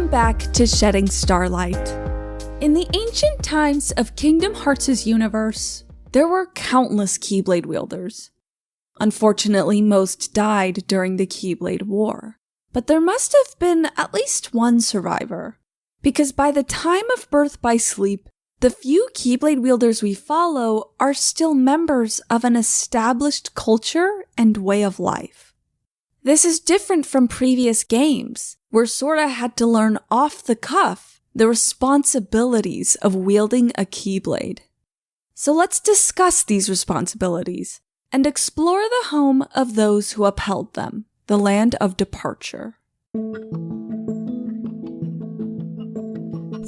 Welcome back to Shedding Starlight. In the ancient times of Kingdom Hearts' universe, there were countless Keyblade Wielders. Unfortunately, most died during the Keyblade War, but there must have been at least one survivor, because by the time of Birth by Sleep, the few Keyblade Wielders we follow are still members of an established culture and way of life. This is different from previous games, where Sora had to learn off the cuff the responsibilities of wielding a Keyblade. So let's discuss these responsibilities and explore the home of those who upheld them, the land of departure.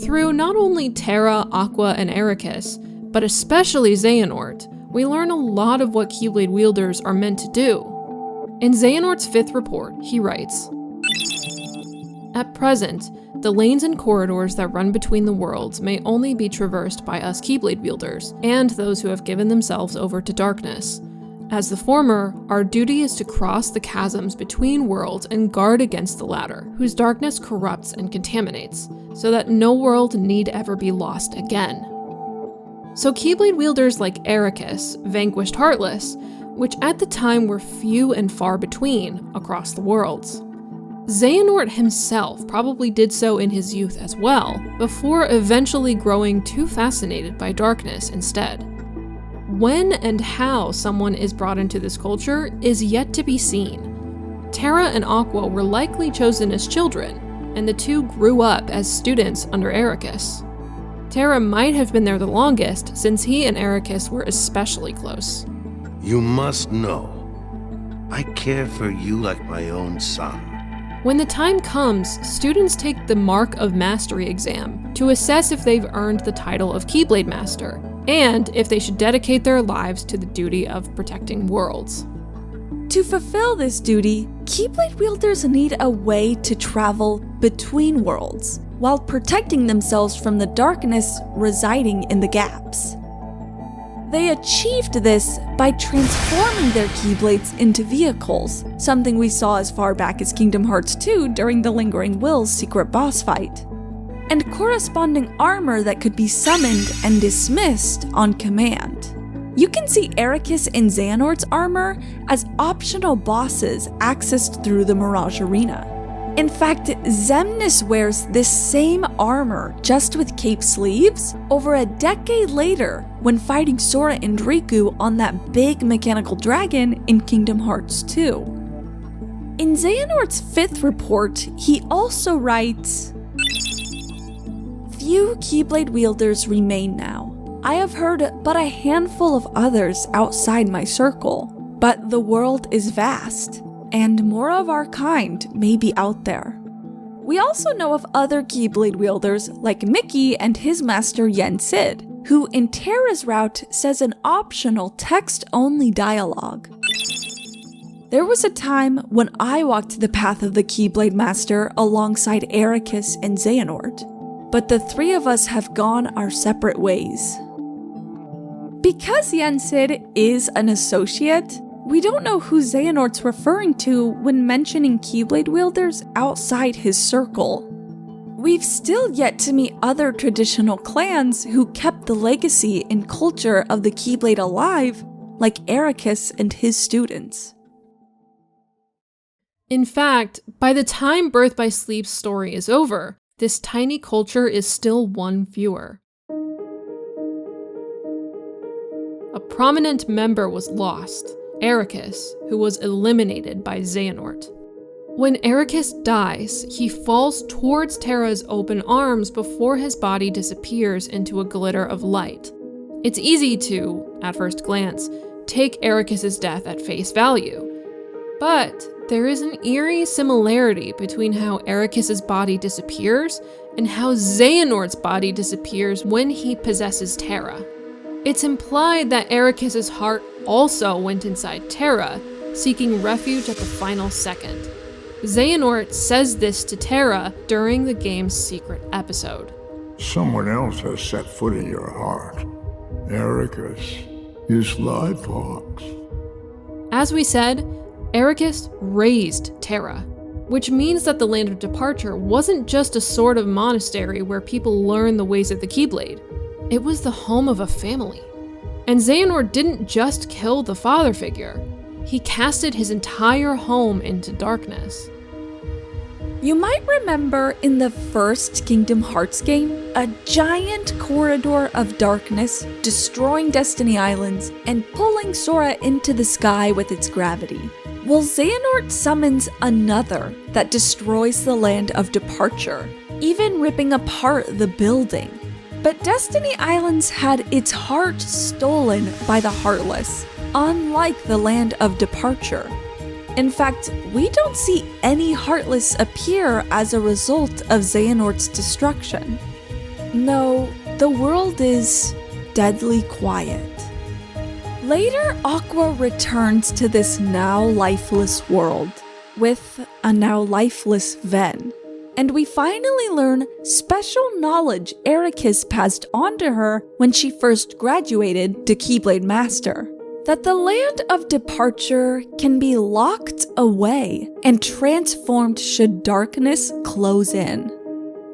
Through not only Terra, Aqua, and Eraqus, but especially Xehanort, we learn a lot of what Keyblade Wielders are meant to do. In Xehanort's 5th report, he writes, "At present, the lanes and corridors that run between the worlds may only be traversed by us Keyblade Wielders, and those who have given themselves over to darkness. As the former, our duty is to cross the chasms between worlds and guard against the latter, whose darkness corrupts and contaminates, so that no world need ever be lost again." So Keyblade Wielders like Eraqus vanquished Heartless, which at the time were few and far between across the worlds. Xehanort himself probably did so in his youth as well, before eventually growing too fascinated by darkness instead. When and how someone is brought into this culture is yet to be seen. Terra and Aqua were likely chosen as children, and the two grew up as students under Eraqus. Terra might have been there the longest, since he and Eraqus were especially close. You must know, I care for you like my own son. When the time comes, students take the Mark of Mastery exam to assess if they've earned the title of Keyblade Master, and if they should dedicate their lives to the duty of protecting worlds. To fulfill this duty, Keyblade Wielders need a way to travel between worlds, while protecting themselves from the darkness residing in the gaps. They achieved this by transforming their Keyblades into vehicles, something we saw as far back as Kingdom Hearts 2 during the Lingering Will's secret boss fight, and corresponding armor that could be summoned and dismissed on command. You can see Eraqus and Xehanort's armor as optional bosses accessed through the Mirage Arena. In fact, Xemnas wears this same armor, just with cape sleeves, over a decade later when fighting Sora and Riku on that big mechanical dragon in Kingdom Hearts 2. In Xehanort's 5th report, he also writes, "Few Keyblade Wielders remain now. I have heard but a handful of others outside my circle, but the world is vast, and more of our kind may be out there." We also know of other Keyblade Wielders like Mickey and his master Yen Sid, who in Terra's route says an optional text-only dialogue. There was a time when I walked the path of the Keyblade Master alongside Eraqus and Xehanort, but the three of us have gone our separate ways. Because Yen Sid is an associate, we don't know who Xehanort's referring to when mentioning Keyblade Wielders outside his circle. We've still yet to meet other traditional clans who kept the legacy and culture of the Keyblade alive, like Eraqus and his students. In fact, by the time Birth by Sleep's story is over, this tiny culture is still one fewer. A prominent member was lost, Eraqus, who was eliminated by Xehanort. When Eraqus dies, he falls towards Terra's open arms before his body disappears into a glitter of light. It's easy to, at first glance, take Eraqus' death at face value. But there is an eerie similarity between how Eraqus' body disappears and how Xehanort's body disappears when he possesses Terra. It's implied that Eraqus' heart also went inside Terra, seeking refuge at the final second. Xehanort says this to Terra during the game's secret episode. "Someone else has set foot in your heart. Eraqus, you sly fox." As we said, Eraqus raised Terra. which means that the Land of Departure wasn't just a sort of monastery where people learn the ways of the Keyblade. It was the home of a family. And Xehanort didn't just kill the father figure, he casted his entire home into darkness. You might remember in the first Kingdom Hearts game, a giant corridor of darkness destroying Destiny Islands and pulling Sora into the sky with its gravity. Well, Xehanort summons another that destroys the Land of Departure, even ripping apart the building. But Destiny Islands had its heart stolen by the Heartless, unlike the Land of Departure. In fact, we don't see any Heartless appear as a result of Xehanort's destruction. No, the world is deadly quiet. Later, Aqua returns to this now lifeless world with a now lifeless Ven. And we finally learn special knowledge Eraqus passed on to her when she first graduated to Keyblade Master. That the Land of Departure can be locked away and transformed should darkness close in.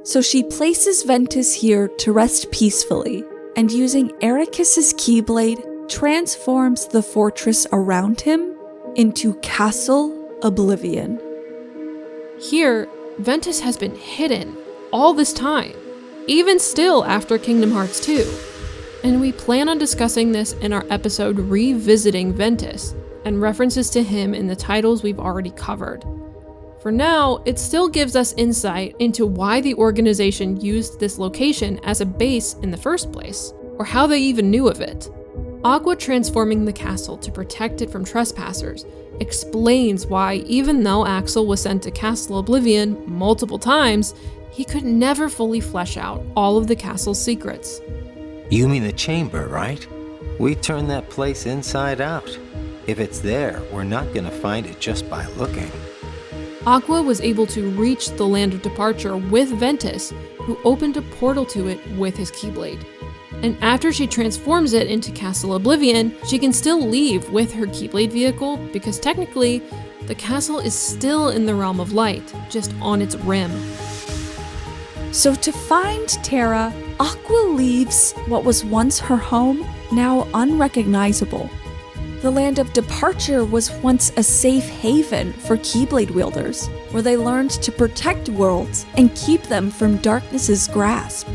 So she places Ventus here to rest peacefully, and using Eraqus's Keyblade, transforms the fortress around him into Castle Oblivion. Here, Ventus has been hidden all this time, even still after Kingdom Hearts 2. And we plan on discussing this in our episode Revisiting Ventus, and references to him in the titles we've already covered. For now, it still gives us insight into why the organization used this location as a base in the first place, or how they even knew of it. Aqua transforming the castle to protect it from trespassers explains why, even though Axel was sent to Castle Oblivion multiple times, he could never fully flesh out all of the castle's secrets. You mean the chamber, right? We turned that place inside out. If it's there, we're not gonna find it just by looking. Aqua was able to reach the Land of Departure with Ventus, who opened a portal to it with his Keyblade. And after she transforms it into Castle Oblivion, she can still leave with her Keyblade vehicle because technically, the castle is still in the realm of light, just on its rim. So to find Terra, Aqua leaves what was once her home, now unrecognizable. The Land of Departure was once a safe haven for Keyblade Wielders, where they learned to protect worlds and keep them from darkness's grasp.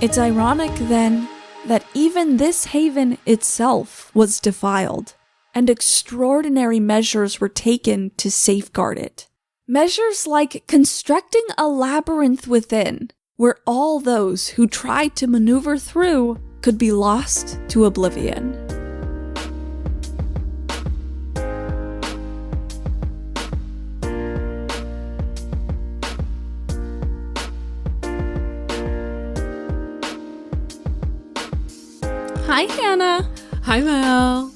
It's ironic, then, that even this haven itself was defiled, and extraordinary measures were taken to safeguard it. Measures like constructing a labyrinth within, where all those who tried to maneuver through could be lost to oblivion. Hi, Hannah. Hi, Mel.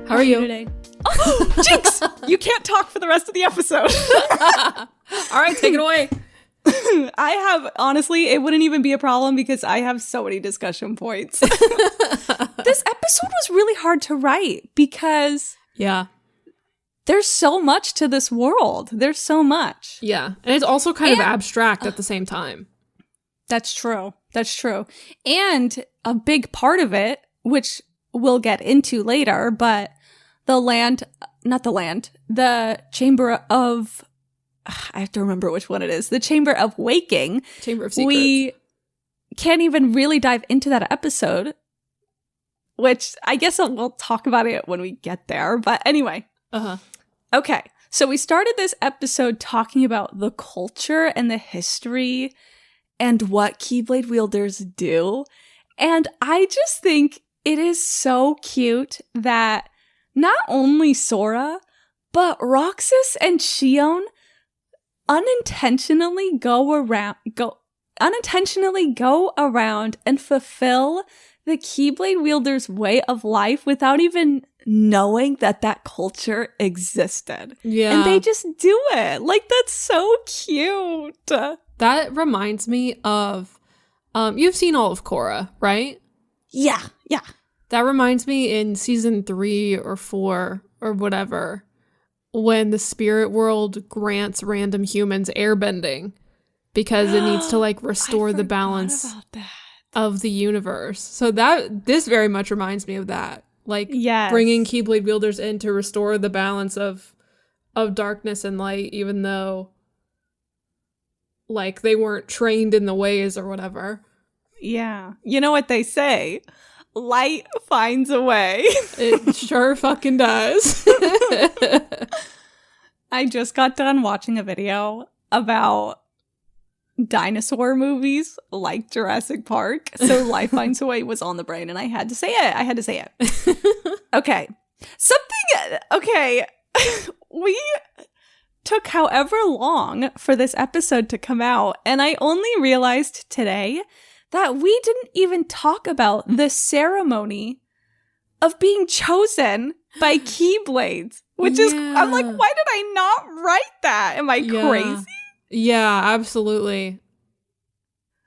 How are you today? Oh, jinx! You can't talk for the rest of the episode. All right, take it away. I have, honestly, it wouldn't even be a problem because I have so many discussion points. This episode was really hard to write because there's so much to this world. There's so much. Yeah, and it's also kind of abstract at the same time. That's true. That's true. And a big part of it, which we'll get into later, but the Chamber of, I have to remember which one it is, the Chamber of Waking. Chamber of Secrets. We can't even really dive into that episode, which I guess we'll talk about it when we get there. But anyway. Okay. So we started this episode talking about the culture and the history and what Keyblade Wielders do. And I just think it is so cute that not only Sora, but Roxas and Xion unintentionally go around and fulfill the Keyblade Wielders' way of life without even knowing that culture existed. Yeah. And they just do it. Like, that's so cute. That reminds me of, you've seen all of Korra, right? Yeah. That reminds me in season 3 or 4 or whatever, when the spirit world grants random humans airbending because it needs to like restore the balance of the universe. So this very much reminds me of that. Like bringing Keyblade Wielders in to restore the balance of darkness and light, even though like they weren't trained in the ways or whatever. Yeah. You know what they say? Light finds a way. It sure fucking does. I just got done watching a video about dinosaur movies like Jurassic Park. So Light Finds a Way was on the brain and I had to say it. Okay. Okay. We took however long for this episode to come out, and I only realized today that we didn't even talk about the ceremony of being chosen by Keyblades, which is, I'm like, why did I not write that? Am I crazy? Yeah, absolutely.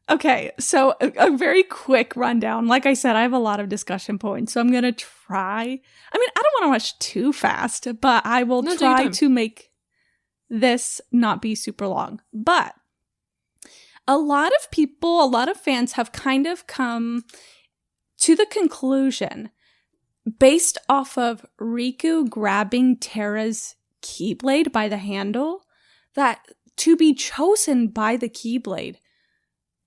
Okay, so a very quick rundown. Like I said, I have a lot of discussion points, so I'm going to try. I mean, I don't want to rush too fast, but I will try to make this not be super long. But a lot of people, a lot of fans have kind of come to the conclusion, based off of Riku grabbing Terra's Keyblade by the handle, that to be chosen by the Keyblade,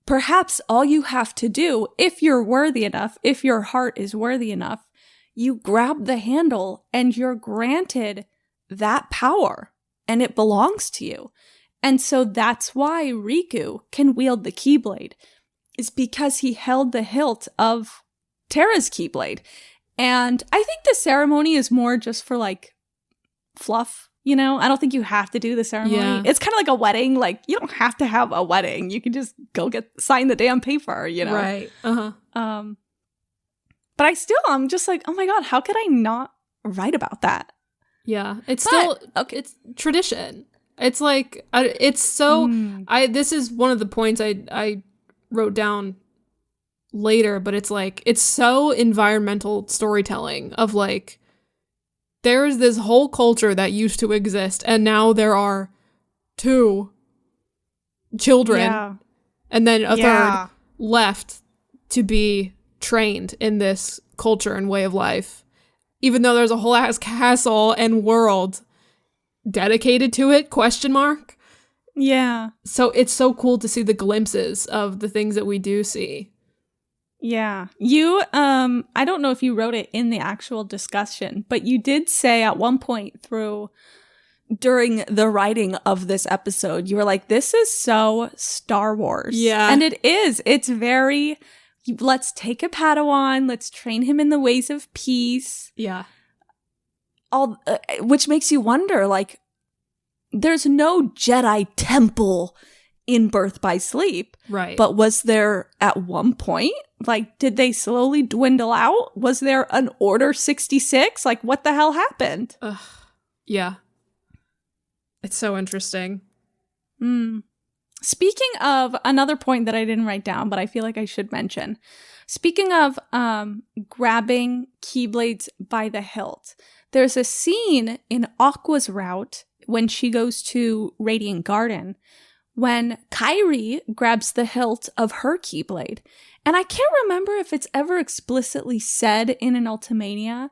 perhaps all you have to do, if you're worthy enough, if your heart is worthy enough, you grab the handle and you're granted that power and it belongs to you. And so that's why Riku can wield the Keyblade, is because he held the hilt of Terra's Keyblade. And I think the ceremony is more just for like fluff. You know, I don't think you have to do the ceremony. Yeah. It's kind of like a wedding. Like, you don't have to have a wedding. You can just go sign the damn paper, you know? Right. But I'm just like, oh my God, how could I not write about that? Yeah. It's it's tradition. It's like, it's so, this is one of the points I wrote down later, but it's like, it's so environmental storytelling of like, there's this whole culture that used to exist, and now there are 2 children, and then a third left to be trained in this culture and way of life. Even though there's a whole ass castle and world dedicated to it, ? Yeah. So it's so cool to see the glimpses of the things that we do see. Yeah. You, I don't know if you wrote it in the actual discussion, but you did say at one point during the writing of this episode, you were like, this is so Star Wars. Yeah. And it is. It's very, let's take a Padawan, let's train him in the ways of peace. Yeah. Which makes you wonder, like, there's no Jedi temple in Birth by Sleep. Right. But was there at one point? Like, did they slowly dwindle out? Was there an Order 66? Like, what the hell happened? Yeah. It's so interesting. Speaking of another point that I didn't write down, but I feel like I should mention. Speaking of grabbing Keyblades by the hilt, there's a scene in Aqua's route when she goes to Radiant Garden when Kairi grabs the hilt of her Keyblade. And I can't remember if it's ever explicitly said in an Ultimania,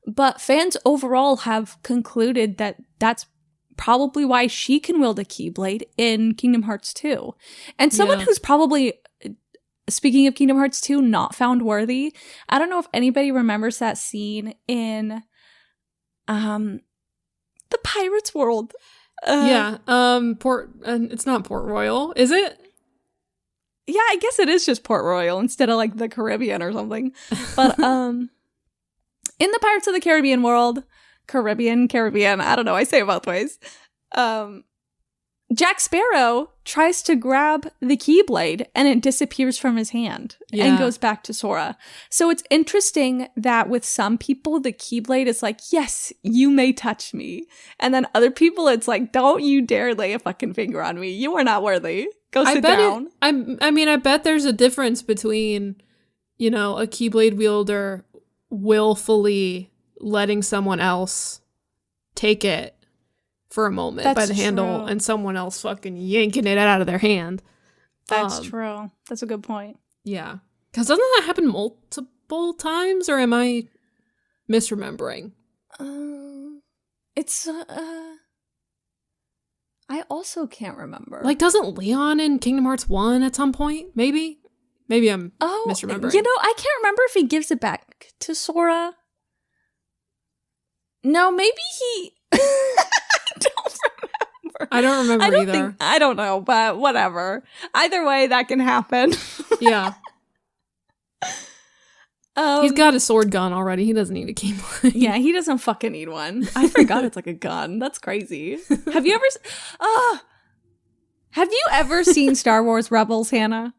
but fans overall have concluded that that's probably why she can wield a Keyblade in Kingdom Hearts 2. And someone who's probably, speaking of Kingdom Hearts 2, not found worthy, I don't know if anybody remembers that scene in the Pirates World. It's not Port Royal, is it? Yeah, I guess it is just Port Royal instead of like the Caribbean or something. But in the Pirates of the Caribbean world, Caribbean, I don't know, I say it both ways. Jack Sparrow tries to grab the Keyblade and it disappears from his hand and goes back to Sora. So it's interesting that with some people, the Keyblade is like, yes, you may touch me. And then other people, it's like, don't you dare lay a fucking finger on me. You are not worthy. Go sit down. I bet there's a difference between, a Keyblade wielder willfully letting someone else take it for a moment by That's the handle true. and someone else fucking yanking it out of their hand. That's true. That's a good point. Yeah. Because doesn't that happen multiple times, or am I misremembering? It's I also can't remember. Like, doesn't Leon in Kingdom Hearts 1 at some point? Maybe I'm misremembering. You know, I can't remember if he gives it back to Sora. No, maybe he. I don't remember either. I don't know, but whatever. Either way, that can happen. Yeah. He's got a sword gun already. He doesn't need a Keyblade. Yeah, he doesn't fucking need one. I forgot it's like a gun. That's crazy. Have you ever seen Star Wars Rebels, Hannah?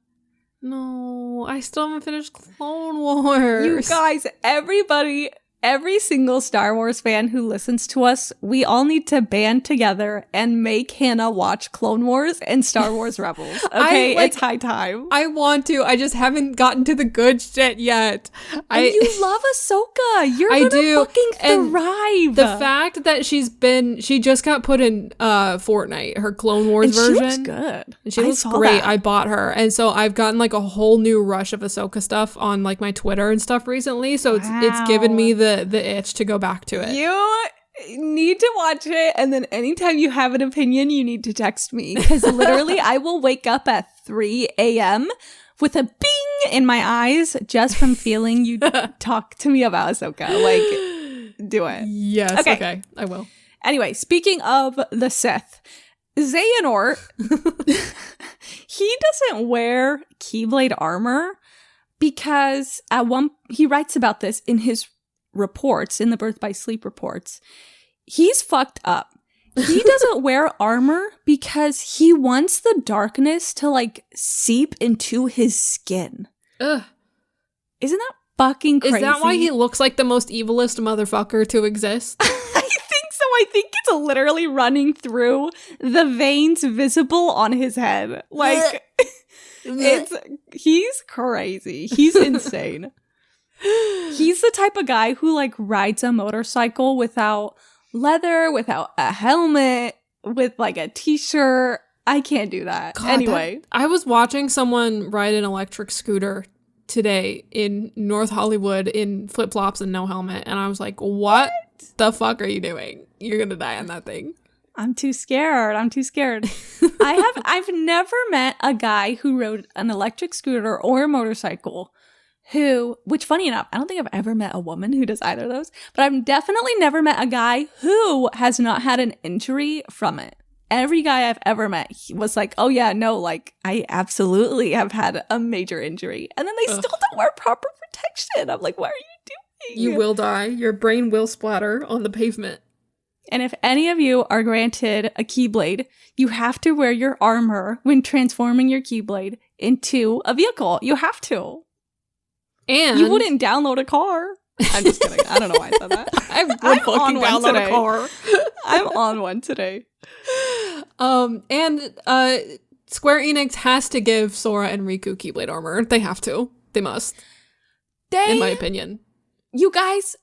No, I still haven't finished Clone Wars. You guys, every single Star Wars fan who listens to us, we all need to band together and make Hannah watch Clone Wars and Star Wars Rebels. Okay, it's high time. I want to. I just haven't gotten to the good shit yet. And you love Ahsoka. You're gonna fucking thrive. The fact that she just got put in Fortnite, her Clone Wars version. She looks good. And she looks great. That. I bought her. And so I've gotten like a whole new rush of Ahsoka stuff on like my Twitter and stuff recently. So it's given me the itch to go back to it. You need to watch it, and then anytime you have an opinion, you need to text me, because literally I will wake up at 3 a.m. with a bing in my eyes just from feeling you talk to me about Ahsoka. Like, do it. Yes, okay. I will. Anyway, speaking of the Sith, Xehanort, he doesn't wear Keyblade armor because he writes about this in his reports, in the Birth by Sleep reports. He's fucked up. He doesn't wear armor because he wants the darkness to like seep into his skin. Ugh. Isn't that fucking crazy? Is that why he looks like the most evilest motherfucker to exist? I think so. I think it's literally running through the veins visible on his head. Like, he's crazy. He's insane. He's the type of guy who like rides a motorcycle without leather, without a helmet, with like a t-shirt. I can't do that. God, anyway. I was watching someone ride an electric scooter today in North Hollywood in flip-flops and no helmet, and I was like, what the fuck are you doing? You're gonna die on that thing. I'm too scared. I've never met a guy who rode an electric scooter or a motorcycle which funny enough, I don't think I've ever met a woman who does either of those, but I've definitely never met a guy who has not had an injury from it. Every guy I've ever met was like, oh yeah, no, like I absolutely have had a major injury. And then they still don't wear proper protection. I'm like, what are you doing? You will die. Your brain will splatter on the pavement. And if any of you are granted a Keyblade, you have to wear your armor when transforming your Keyblade into a vehicle. You have to. And you wouldn't download a car. I'm just kidding. I don't know why I said that. I'm fucking download a car. I'm on one today. And Square Enix has to give Sora and Riku Keyblade armor. They have to. They must. In my opinion. You guys,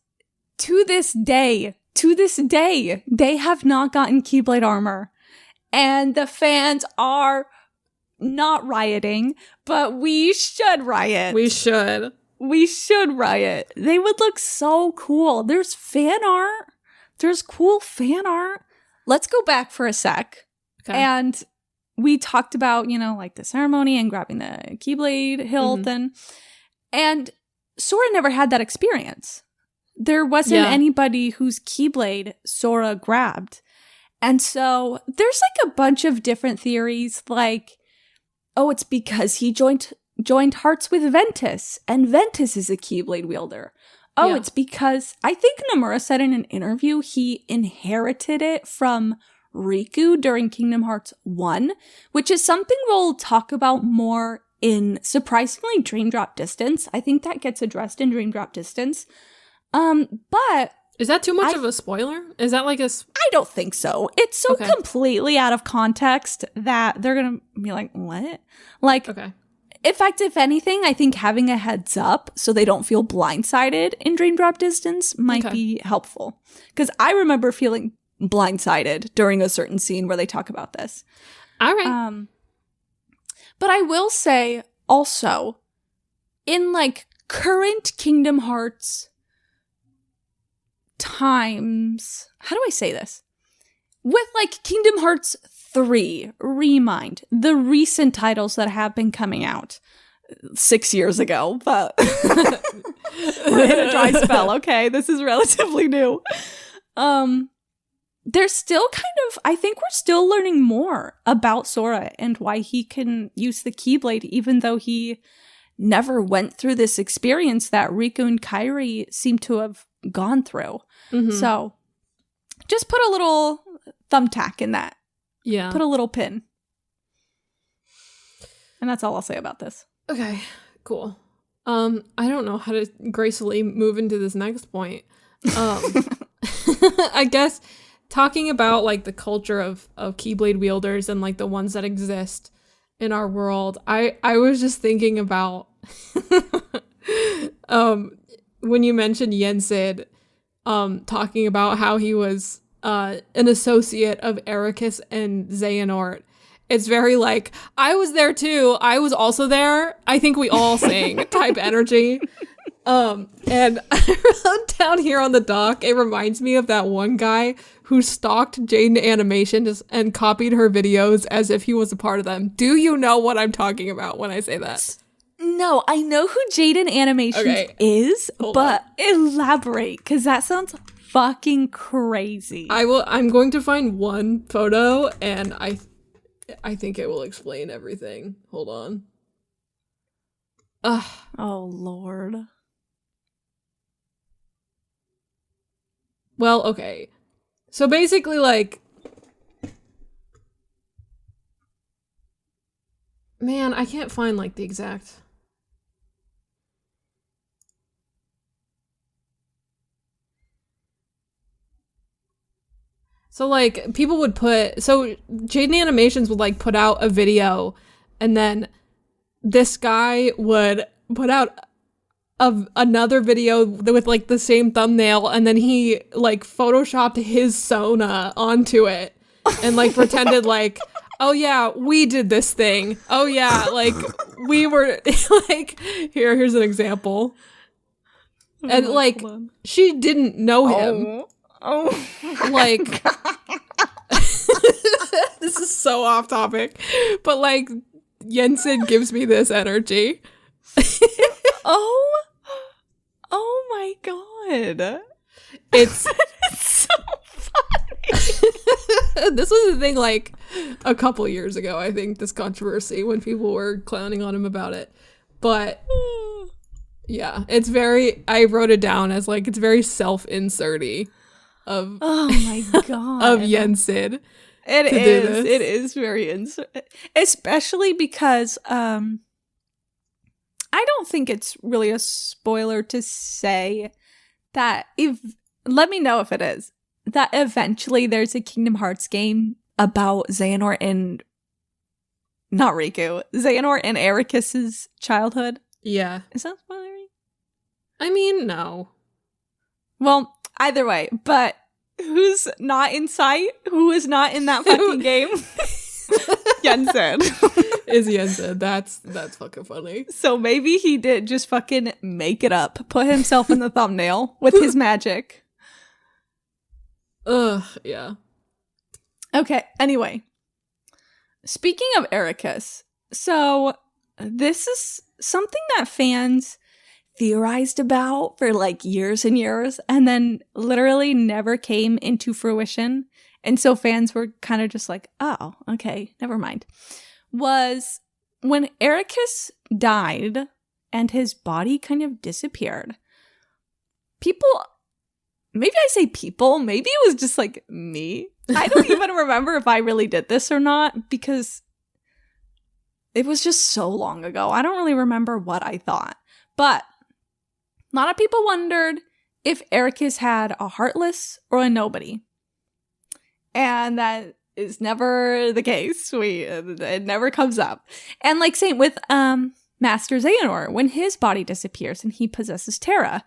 to this day, they have not gotten Keyblade armor. And the fans are not rioting, but we should riot. We should riot. They would look so cool. There's fan art. There's cool fan art. Let's go back for a sec. Okay. And we talked about, like the ceremony and grabbing the Keyblade hilt. And Sora never had that experience. There wasn't anybody whose Keyblade Sora grabbed. And so there's like a bunch of different theories, like, oh, it's because he joined hearts with Ventus, and Ventus is a Keyblade wielder. Oh, it's because I think Nomura said in an interview he inherited it from Riku during Kingdom Hearts 1, which is something we'll talk about more in, surprisingly, Dream Drop Distance. I think that gets addressed in Dream Drop Distance. But is that too much of a spoiler? Is that like a... I don't think so. It's so completely out of context that they're gonna be like, what? Like, in fact, if anything, I think having a heads up so they don't feel blindsided in Dream Drop Distance might be helpful. Because I remember feeling blindsided during a certain scene where they talk about this. All right. But I will say also, in like current Kingdom Hearts times, how do I say this? With like Kingdom Hearts 3, Remind, the recent titles that have been coming out 6 years ago, but we're in a dry spell. Okay, this is relatively new. There's still I think we're still learning more about Sora and why he can use the Keyblade, even though he never went through this experience that Riku and Kairi seem to have gone through. Mm-hmm. So just put a little thumbtack in that. Yeah. Put a little pin. And that's all I'll say about this. Okay, cool. I don't know how to gracefully move into this next point. I guess talking about like the culture of Keyblade wielders and like the ones that exist in our world, I was just thinking about when you mentioned Yensid, talking about how he was an associate of Eraqus and Xehanort. It's very like, I was there too. I was also there. I think we all sang type energy. And I wrote down here on the doc, it reminds me of that one guy who stalked Jaden Animation and copied her videos as if he was a part of them. Do you know what I'm talking about when I say that? No, I know who Jaden Animation is, but elaborate, because that sounds fucking crazy. I'm going to find one photo, and I think it will explain everything. Hold on. Oh, Lord. Well, okay. So basically, like... Man, I can't find, like, the exact... So, like, people would put... So, Jaden Animations would, like, put out a video, and then this guy would put out another video with, like, the same thumbnail, and then he, like, photoshopped his Sona onto it, and, like, pretended, like, oh, yeah, we did this thing. Oh, yeah, like, we were... like, here's an example. And, like, she didn't know him. Oh, like, this is so off topic, but like, Yensid gives me this energy. Oh my god. It's so funny. This was the thing, like, a couple years ago, I think, this controversy, when people were clowning on him about it. But, yeah, it's very, I wrote it down as, like, it's very self-inserty. Oh my god. Of Yensid. It is very especially because I don't think it's really a spoiler to say that let me know if it is, that eventually there's a Kingdom Hearts game about Xehanort and not Riku, Xehanort and Eraqus's childhood. Yeah. Is that spoilery? I mean, no. Well, either way, but who's not in sight? Who is not in that fucking game? Yensid. Is Yensid. That's fucking funny. So maybe he did just fucking make it up, put himself in the thumbnail with his magic. Ugh, yeah. Okay, anyway. Speaking of Eraqus, so this is something that fans theorized about for like years and years, and then literally never came into fruition. And so fans were kind of just like, oh, okay, never mind. Was when Eraqus died and his body kind of disappeared. People, maybe I say people, maybe it was just like me. I don't even remember if I really did this or not, because it was just so long ago. I don't really remember what I thought. But a lot of people wondered if Eraqus had a Heartless or a Nobody. And that is never the case. It never comes up. And like same with Master Xehanort, when his body disappears and he possesses Terra.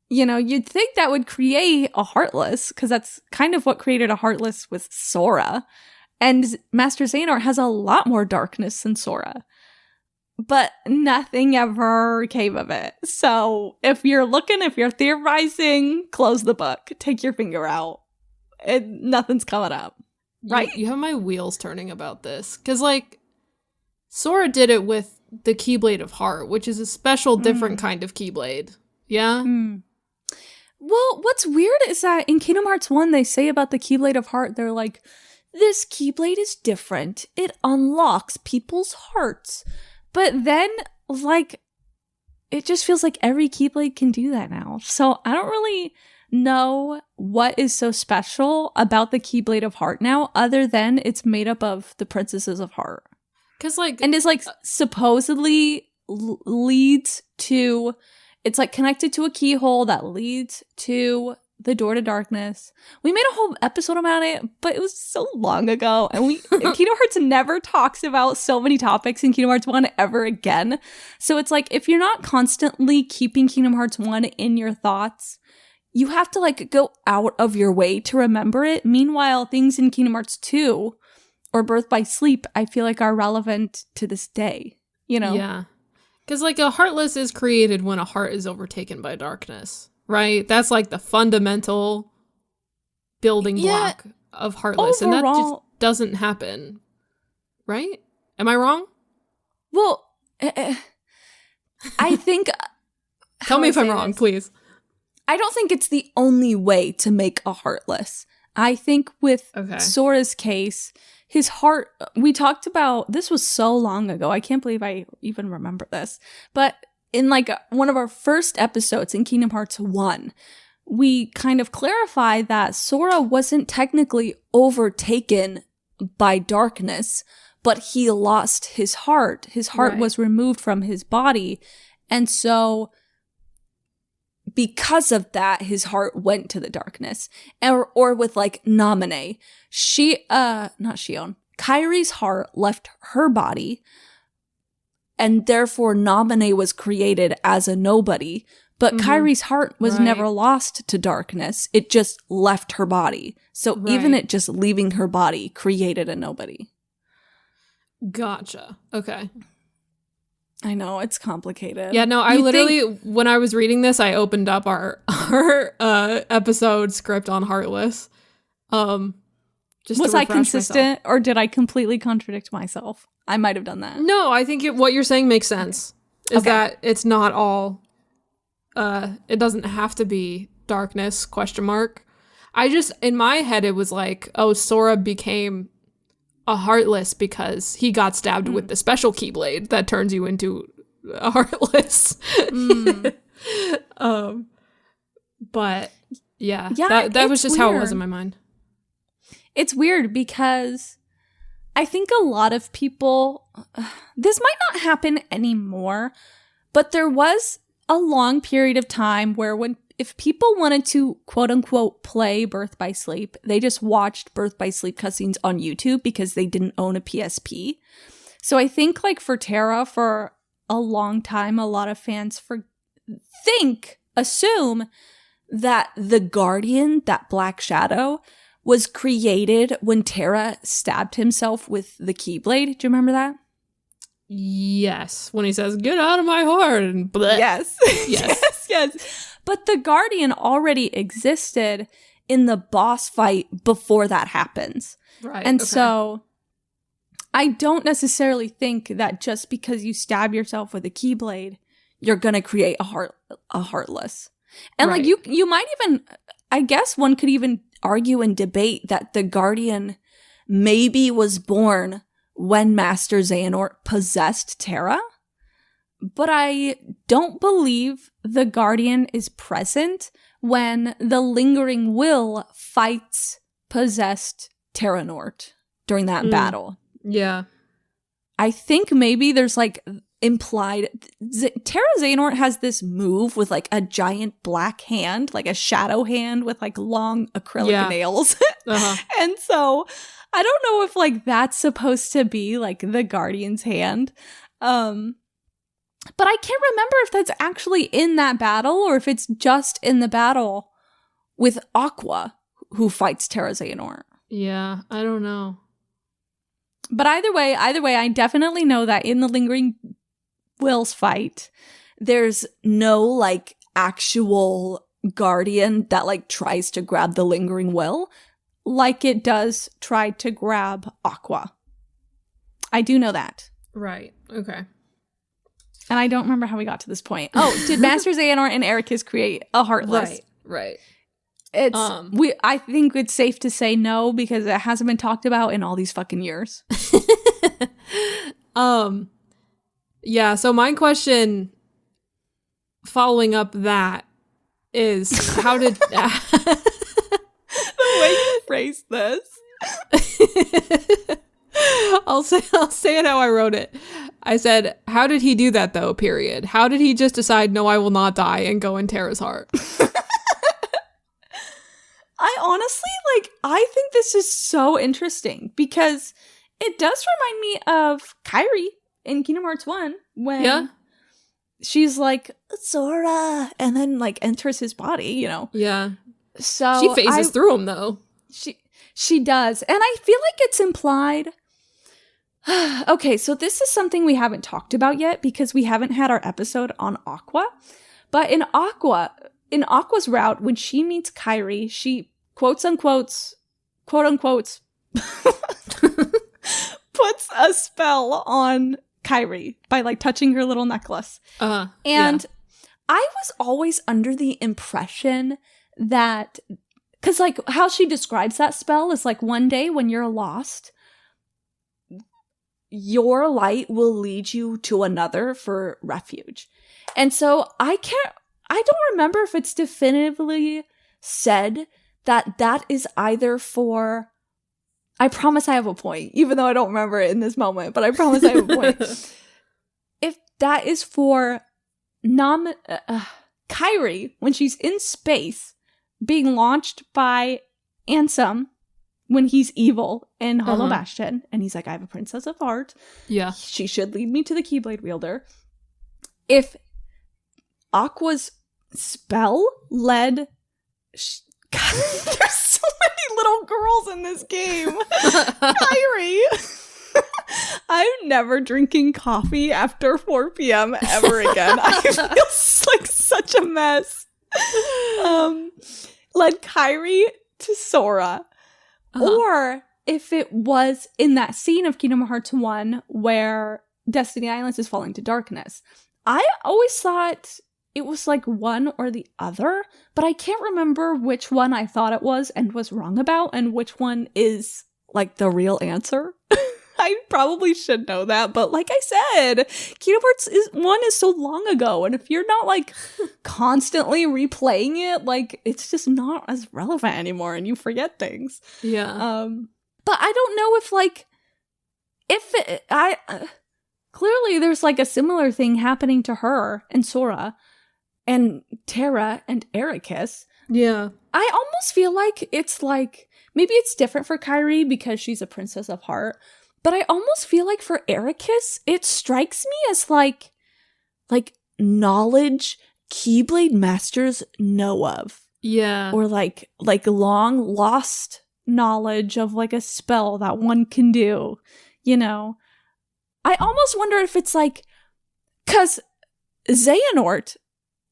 you'd think that would create a Heartless, because that's kind of what created a Heartless with Sora. And Master Xehanort has a lot more darkness than Sora. But nothing ever came of it. So if you're theorizing, close the book. Take your finger out. Nothing's coming up. Right? You have my wheels turning about this. Because, like, Sora did it with the Keyblade of Heart, which is a special, different kind of Keyblade. Yeah? Well, what's weird is that in Kingdom Hearts 1, they say about the Keyblade of Heart, they're like, this Keyblade is different. It unlocks people's hearts. But then, like, it just feels like every Keyblade can do that now. So I don't really know what is so special about the Keyblade of Heart now, other than it's made up of the Princesses of Heart. And is, like, supposedly leads to... It's, like, connected to a keyhole that leads to the door to darkness. We made a whole episode about it, but it was so long ago. And Kingdom Hearts never talks about so many topics in Kingdom Hearts 1 ever again. So it's like, if you're not constantly keeping Kingdom Hearts 1 in your thoughts, you have to, like, go out of your way to remember it. Meanwhile, things in Kingdom Hearts 2 or Birth by Sleep, I feel like are relevant to this day, Yeah. Because, like, a Heartless is created when a heart is overtaken by darkness, right? That's, like, the fundamental building block of Heartless. Overall, and that just doesn't happen, right? Am I wrong? Well, I think... Tell me if I'm wrong, please. I don't think it's the only way to make a Heartless. I think with Sora's case... His heart, we talked about, this was so long ago, I can't believe I even remember this, but in like one of our first episodes in Kingdom Hearts 1, we kind of clarified that Sora wasn't technically overtaken by darkness, but he lost his heart. His heart was removed from his body, and so... because of that, his heart went to the darkness. Or with, like, Naminé. Kairi's heart left her body, and therefore Naminé was created as a nobody. But Kairi's heart was never lost to darkness. It just left her body. So even it just leaving her body created a nobody. Gotcha. Okay. I know, it's complicated. Yeah, no, when I was reading this, I opened up our episode script on Heartless. Was I consistent, or did I completely contradict myself? I might have done that. No, I think what you're saying makes sense. Is that it's not all... it doesn't have to be darkness, ? In my head, it was like, oh, Sora became a Heartless because he got stabbed with the special Keyblade that turns you into a Heartless. But yeah, that was just weird. How it was in my mind. It's weird because I think a lot of people, this might not happen anymore, but there was a long period of time where if people wanted to quote unquote play Birth by Sleep, they just watched Birth by Sleep cutscenes on YouTube because they didn't own a PSP. So I think like for Terra, for a long time, a lot of fans assume that the Guardian, that Black Shadow, was created when Terra stabbed himself with the Keyblade. Do you remember that? Yes. When he says, "Get out of my heart," and bleh. Yes. yes. But the Guardian already existed in the boss fight before that happens. Right. And so I don't necessarily think that just because you stab yourself with a Keyblade, you're going to create a Heartless. And like you might even, I guess one could even argue and debate that the Guardian maybe was born when Master Xehanort possessed Terra, but I don't believe the Guardian is present when the Lingering Will fights possessed Terranort during that battle. Yeah. I think maybe there's like implied... Terra Xehanort has this move with like a giant black hand, like a shadow hand with like long acrylic nails. And so I don't know if like that's supposed to be like the Guardian's hand. But I can't remember if that's actually in that battle or if it's just in the battle with Aqua, who fights Terra Xehanort. Yeah, I don't know. But either way, I definitely know that in the Lingering Wills fight, there's no, like, actual guardian that, like, tries to grab the Lingering Will, like it does try to grab Aqua. I do know that. Right, okay. And I don't remember how we got to this point. Oh, did Master Xehanort and Eraqus create a Heartless? Right. It's I think it's safe to say no because it hasn't been talked about in all these fucking years. Yeah, so my question following up that is how did The way you phrase this. I'll say it how I wrote it. I said, how did he do that though, period? How did he just decide, no, I will not die and go in Terra's heart? I honestly, like, I think this is so interesting because it does remind me of Kairi in Kingdom Hearts 1 when she's like, Sora, and then, like, enters his body, you know? Yeah. So she phases through him, though. She does. And I feel like it's implied. Okay, so this is something we haven't talked about yet because we haven't had our episode on Aqua. But in Aqua's route, when she meets Kairi, she quote unquote, puts a spell on Kairi by, like, touching her little necklace. And I was always under the impression that, because, like, how she describes that spell is, like, one day when you're lost, your light will lead you to another for refuge. And so I don't remember if it's definitively said that is either for, I promise I have a point, even though I don't remember it in this moment, but I promise I have a point. If that is for Kairi, when she's in space, being launched by Ansem, when he's evil in Hollow Bastion, and he's like, I have a Princess of Heart. Yeah. She should lead me to the Keyblade Wielder. If Aqua's spell led... God, there's so many little girls in this game. Kairi. I'm never drinking coffee after 4 p.m. ever again. I feel like such a mess. Led Kairi to Sora. Or if it was in that scene of Kingdom Hearts 1 where Destiny Islands is falling to darkness. I always thought it was like one or the other, but I can't remember which one I thought it was and was wrong about and which one is, like, the real answer. I probably should know that, but like I said, Kingdom Hearts 1 is so long ago, and if you're not, like, constantly replaying it, like, it's just not as relevant anymore, and you forget things. Yeah. But I don't know if, like, clearly there's, like, a similar thing happening to her and Sora and Terra and Eraqus. Yeah. I almost feel like it's, like, maybe it's different for Kairi because she's a Princess of Heart, but I almost feel like for Eraqus, it strikes me as, like knowledge Keyblade Masters know of. Yeah. Or, like long lost knowledge of, like, a spell that one can do, you know? I almost wonder if it's, like, because Xehanort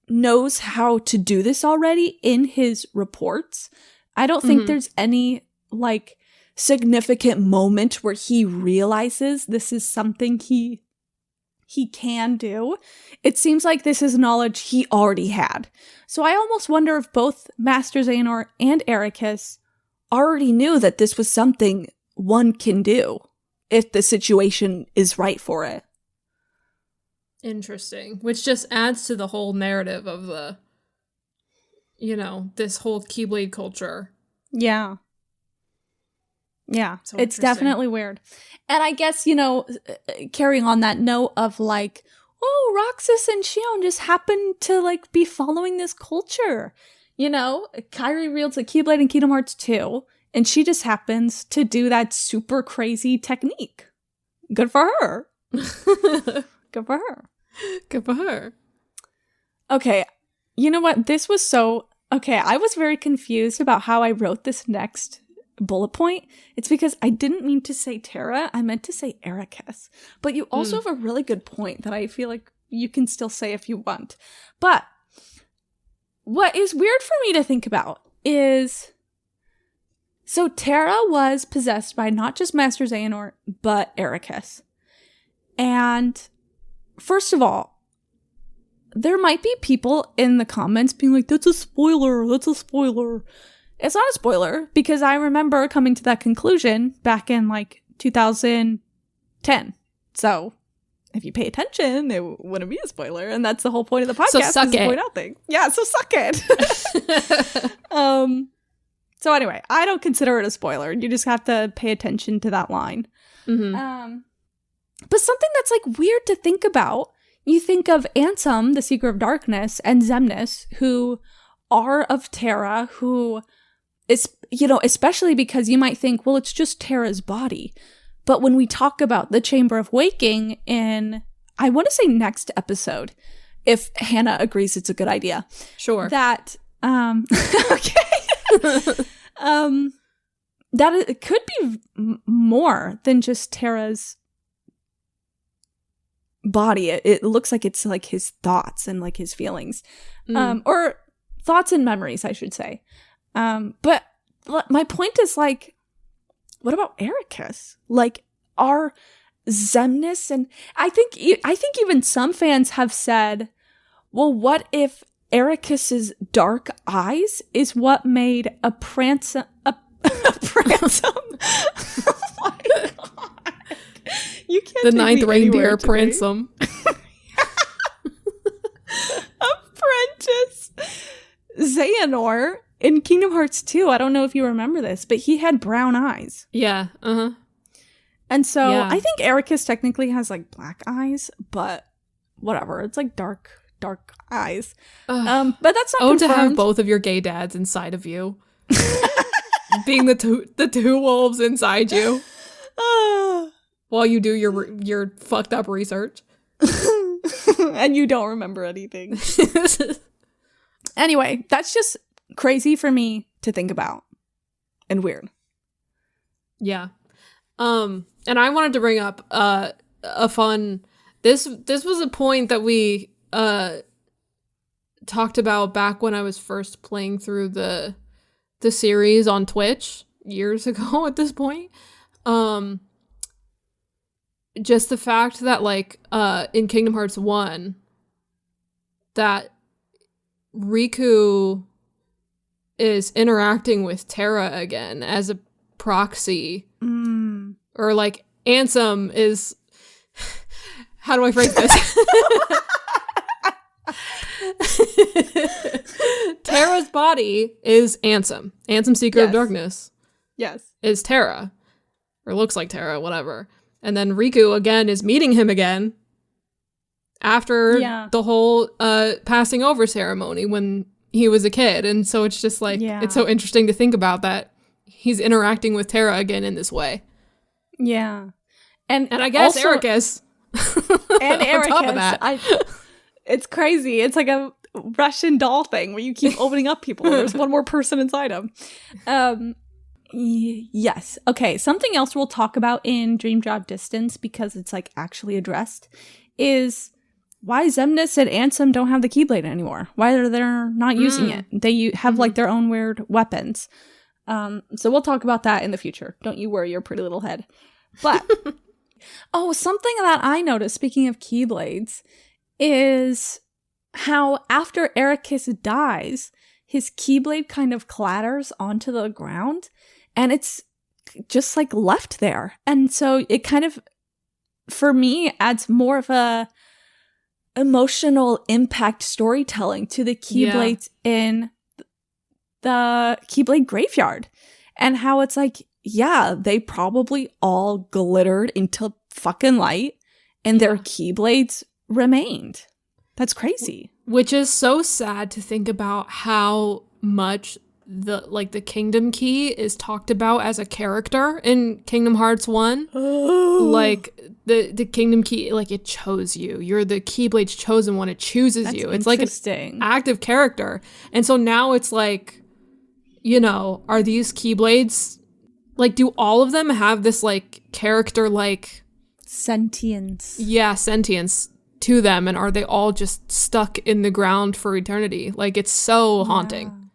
knows how to do this already in his reports. I don't think there's any, like, significant moment where he realizes this is something he can do. It seems like this is knowledge he already had. So I almost wonder if both Master Xehanort and Eraqus already knew that this was something one can do if the situation is right for it. Interesting. Which just adds to the whole narrative of the, you know, this whole Keyblade culture. Yeah. Yeah, So it's definitely weird. And I guess, you know, carrying on that note of, like, oh, Roxas and Xion just happen to, like, be following this culture. You know, Kairi wields a Keyblade in Kingdom Hearts 2, and she just happens to do that super crazy technique. Good for her. Good for her. Good for her. Okay, you know what? This was so... Okay, I was very confused about how I wrote this next bullet point. It's because I didn't mean to say Terra, I meant to say Eraqus. But you also have a really good point that I feel like you can still say if you want. But what is weird for me to think about is... So Terra was possessed by not just Master Xehanort, but Eraqus. And first of all, there might be people in the comments being like, that's a spoiler, that's a spoiler. It's not a spoiler, because I remember coming to that conclusion back in, like, 2010. So, if you pay attention, it wouldn't be a spoiler, and that's the whole point of the podcast. So suck is it. to point out things. Yeah, so suck it. So anyway, I don't consider it a spoiler. You just have to pay attention to that line. Mm-hmm. But something that's, like, weird to think about, you think of Ansem, the Seeker of Darkness, and Xemnas, who are of Terra, who is, you know, especially because you might think, well, it's just Terra's body. But when we talk about the Chamber of Waking in, I want to say next episode, if Hannah agrees it's a good idea. Sure. That, okay. That it could be more than just Terra's body. It looks like it's like his thoughts and like his feelings, or thoughts and memories, I should say. But my point is, like, what about Eraqus? Like, are Xemnas and I think even some fans have said, well, what if Eraqus's dark eyes is what made a Pransum? Oh my god! You can't. The take ninth me reindeer anywhere today. Pransum. Apprentice Xehanort in Kingdom Hearts 2. I don't know if you remember this, but he had brown eyes. Yeah. Uh-huh. And so Yeah. I think Eraqus technically has like black eyes, but whatever. It's like dark eyes. But that's not to have confirmed. both of your gay dads inside of you. Being the two wolves inside you while you do your fucked up research. And you don't remember anything. Anyway, that's just crazy for me to think about. And weird. Yeah. And I wanted to bring up a fun this was a point that we talked about back when I was first playing through the series on Twitch years ago at this point. Just the fact that, like, in Kingdom Hearts 1, that Riku is interacting with Terra again as a proxy. Or, like, Ansem is... How do I phrase this? Terra's body is Ansem. Ansem, Seeker of Darkness. Yes. Is Terra. Or looks like Terra, whatever. And then Riku, again, is meeting him again after the whole passing over ceremony when he was a kid. And so it's just like, it's so interesting to think about that he's interacting with Terra again in this way. Yeah. And I guess also, Eraqus. And Eraqus. On top of that. It's crazy. It's like a Russian doll thing where you keep opening up people and there's one more person inside them. Yes. Okay. Something else we'll talk about in Dream Drop Distance, because it's like actually addressed, is why Xemnas and Ansem don't have the Keyblade anymore. Why are they not using it? They have like their own weird weapons. So we'll talk about that in the future. Don't you worry your pretty little head. But something that I noticed, speaking of Keyblades, is how after Eraqus dies, his Keyblade kind of clatters onto the ground and it's just like left there. And so it kind of, for me, adds more of a emotional impact storytelling to the Keyblades in the Keyblade graveyard. And how it's like, they probably all glittered into fucking light and their Keyblades remained. That's crazy. Which is so sad to think about how much the Kingdom Key is talked about as a character in Kingdom Hearts 1. Like, the Kingdom Key, like, it chose you. You're the Keyblade's chosen one. It chooses you. It's like an active character. And so now it's like, you know, are these Keyblades, like, do all of them have this, like, character, like... sentience. Yeah, sentience to them. And are they all just stuck in the ground for eternity? Like, it's so haunting.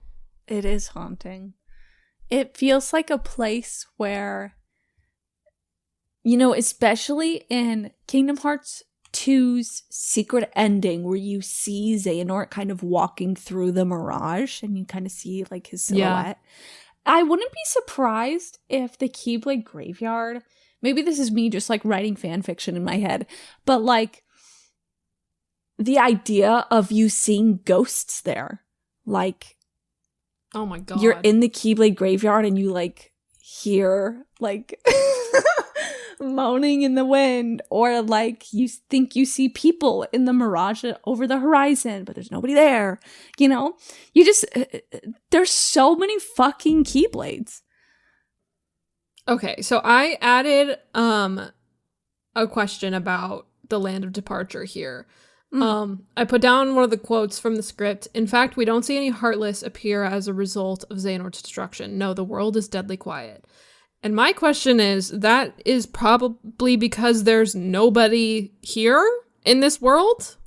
It is haunting. It feels like a place where... you know, especially in Kingdom Hearts 2's secret ending, where you see Xehanort kind of walking through the mirage and you kind of see like his silhouette. Yeah. I wouldn't be surprised if the Keyblade Graveyard, maybe this is me just like writing fan fiction in my head, but like the idea of you seeing ghosts there, like, oh my God, you're in the Keyblade Graveyard and you like hear like moaning in the wind, or like you think you see people in the mirage over the horizon, but there's nobody there. You know, you just there's so many fucking Keyblades. Okay, so I added a question about the Land of Departure here. I put down one of the quotes from the script. In fact, we don't see any Heartless appear as a result of Xehanort's destruction. No, the world is deadly quiet. And my question is, that is probably because there's nobody here in this world,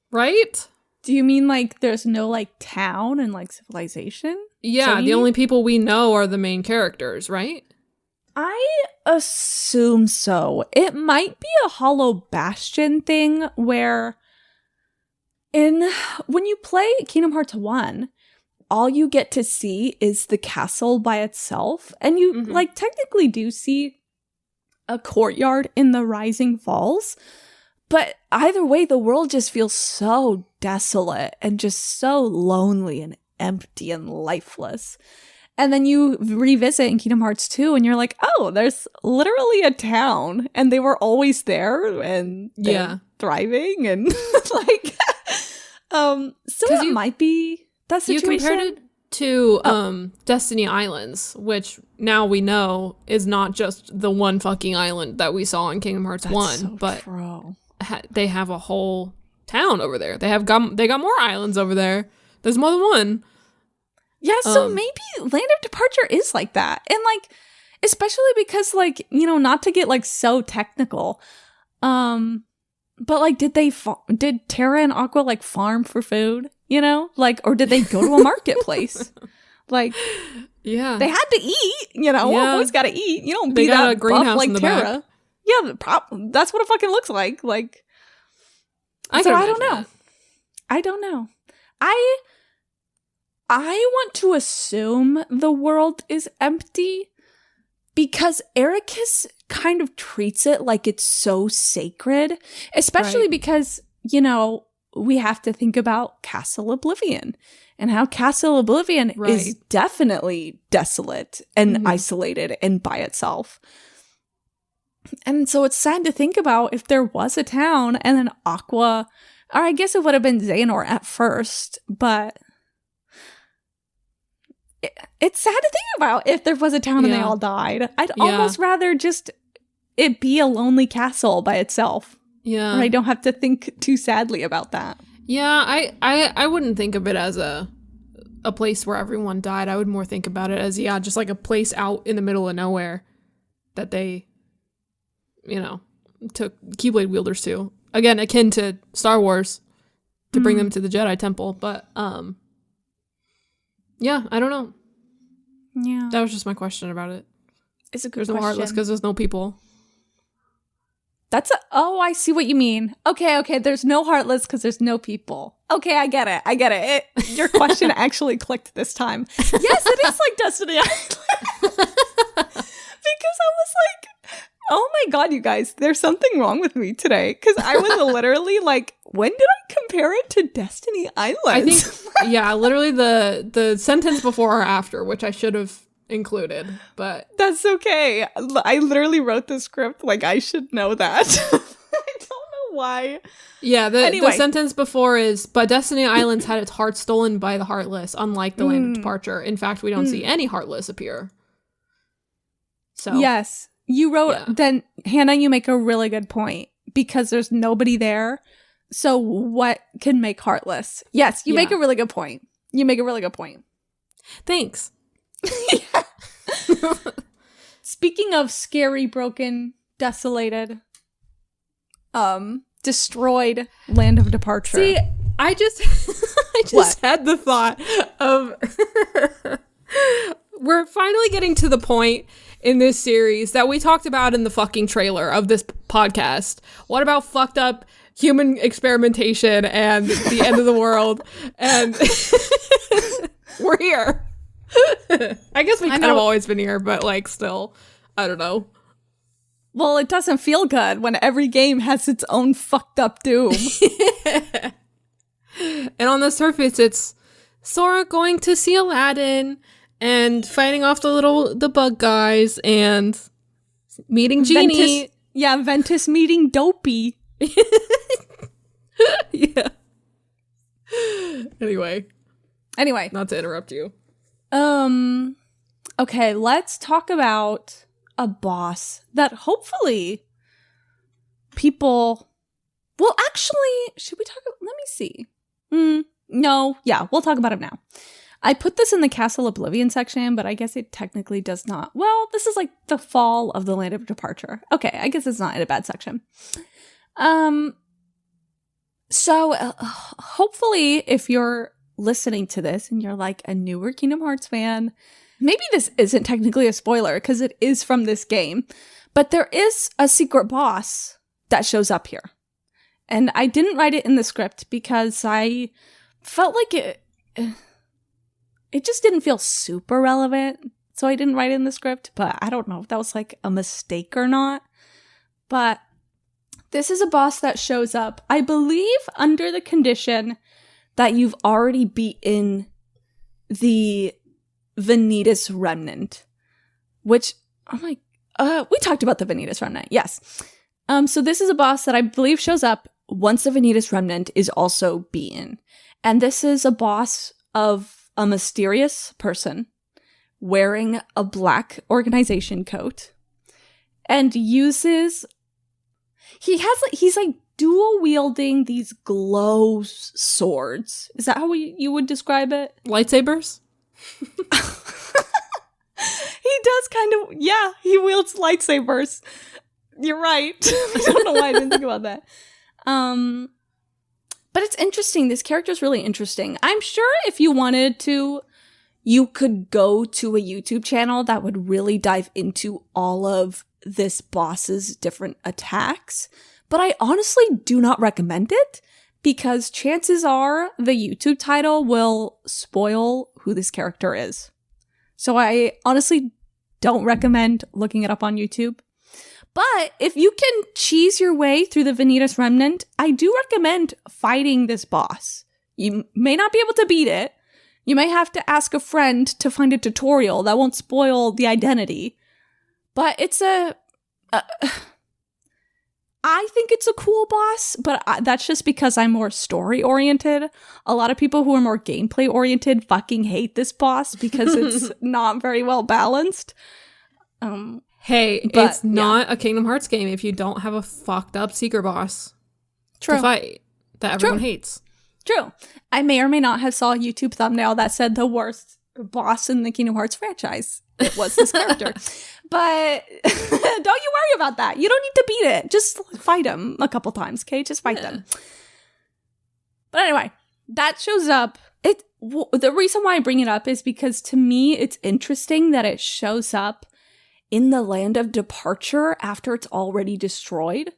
right? Do you mean like there's no like town and like civilization? Yeah, the only people we know are the main characters, right? I assume so. It might be a Hollow Bastion thing where when you play Kingdom Hearts 1, all you get to see is the castle by itself. And you like technically do see a courtyard in the Rising Falls. But either way, the world just feels so desolate and just so lonely and empty and lifeless. And then you revisit in Kingdom Hearts 2 and you're like, oh, there's literally a town and they were always there and thriving and like, so it might be that situation. You compared it to Destiny Islands, which now we know is not just the one fucking island that we saw in Kingdom Hearts 1, so but true. They have a whole town over there. They got more islands over there. There's more than one. Yeah, so maybe Land of Departure is like that. And like, especially because like, you know, not to get like so technical, but like, did Terra and Aqua like farm for food, you know? Like, or did they go to a marketplace? Like, yeah, they had to eat, you know, always got to eat. You don't be that that greenhouse buff like in the Terra. back. Yeah, that's what it fucking looks like. Like, I don't know. I don't know. I want to assume the world is empty because Eraqus kind of treats it like it's so sacred, especially because, you know, we have to think about Castle Oblivion and how Castle Oblivion is definitely desolate and isolated and by itself. And so it's sad to think about if there was a town and then Aqua, or I guess it would have been Xehanort at first, but it's sad to think about if there was a town and they all died. I'd almost rather just it be a lonely castle by itself. Yeah. And I don't have to think too sadly about that. Yeah, I wouldn't think of it as a place where everyone died. I would more think about it as, just like a place out in the middle of nowhere that they, you know, took Keyblade Wielders to. Again, akin to Star Wars to bring them to the Jedi Temple. But, yeah, I don't know. Yeah. That was just my question about it. It's a good There's question. no Heartless because there's no people. I see what you mean. Okay, there's no Heartless because there's no people. Okay, I get it. Your question actually clicked this time. Yes, it is like Destiny Island. Because I was like, oh my god, you guys, there's something wrong with me today. Because I was literally like, when did I compare it to Destiny Island? I think, literally the sentence before or after, which I should have included, but that's okay. I literally wrote the script like I should know that. I don't know why. Yeah, the sentence before is, but Destiny Islands had its heart stolen by the Heartless, unlike the Land of Departure. In fact, we don't see any Heartless appear. So yes, You wrote, Yeah. then, Hannah, you make a really good point, because there's nobody there. So what can make Heartless? Yes, you make a really good point. You make a really good point. Thanks. Speaking of scary, broken, desolated, destroyed land of departure. See, I just What? had the thought of we're finally getting to the point in this series that we talked about in the fucking trailer of this podcast. What about fucked up human experimentation and the end of the world? And we're here. I guess we kind of always been here, but like still, I don't know. Well, it doesn't feel good when every game has its own fucked up doom. And on the surface, it's Sora going to see Aladdin and fighting off the bug guys and meeting Genie. Ventus meeting Dopey. Yeah. Anyway, not to interrupt you. Okay, let's talk about a boss that hopefully people... Well, actually, should we talk... Let me see. No, yeah, we'll talk about him now. I put this in the Castle Oblivion section, but I guess it technically does not. Well, this is like the fall of the Land of Departure. Okay, I guess it's not in a bad section. So hopefully if you're listening to this and you're like a newer Kingdom Hearts fan, maybe this isn't technically a spoiler because it is from this game, but there is a secret boss that shows up here. And I didn't write it in the script because I felt like it just didn't feel super relevant. So I didn't write it in the script, but I don't know if that was like a mistake or not. But this is a boss that shows up, I believe, under the condition that you've already beaten the Ventus Remnant, which, we talked about the Ventus Remnant, yes. So this is a boss that I believe shows up once the Ventus Remnant is also beaten. And this is a boss of a mysterious person wearing a black organization coat and uses... He's like dual wielding these glow swords. Is that how you would describe it? Lightsabers? He does kind of, yeah, he wields lightsabers. You're right. I don't know why I didn't think about that. But it's interesting. This character is really interesting. I'm sure if you wanted to, you could go to a YouTube channel that would really dive into all of this boss's different attacks. But I honestly do not recommend it because chances are the YouTube title will spoil who this character is. So I honestly don't recommend looking it up on YouTube. But if you can cheese your way through the Ventus Remnant, I do recommend fighting this boss. You may not be able to beat it. You may have to ask a friend to find a tutorial that won't spoil the identity. But it's I think it's a cool boss, but that's just because I'm more story-oriented. A lot of people who are more gameplay-oriented fucking hate this boss because it's not very well balanced. Hey, but, it's not a Kingdom Hearts game if you don't have a fucked up secret boss to fight that everyone hates. True. I may or may not have saw a YouTube thumbnail that said the worst boss in the Kingdom Hearts franchise. It was this character. But don't you worry about that. You don't need to beat it. Just fight him a couple times, okay? Just fight them. But anyway, that shows up. The reason why I bring it up is because to me, it's interesting that it shows up in the Land of Departure after it's already destroyed.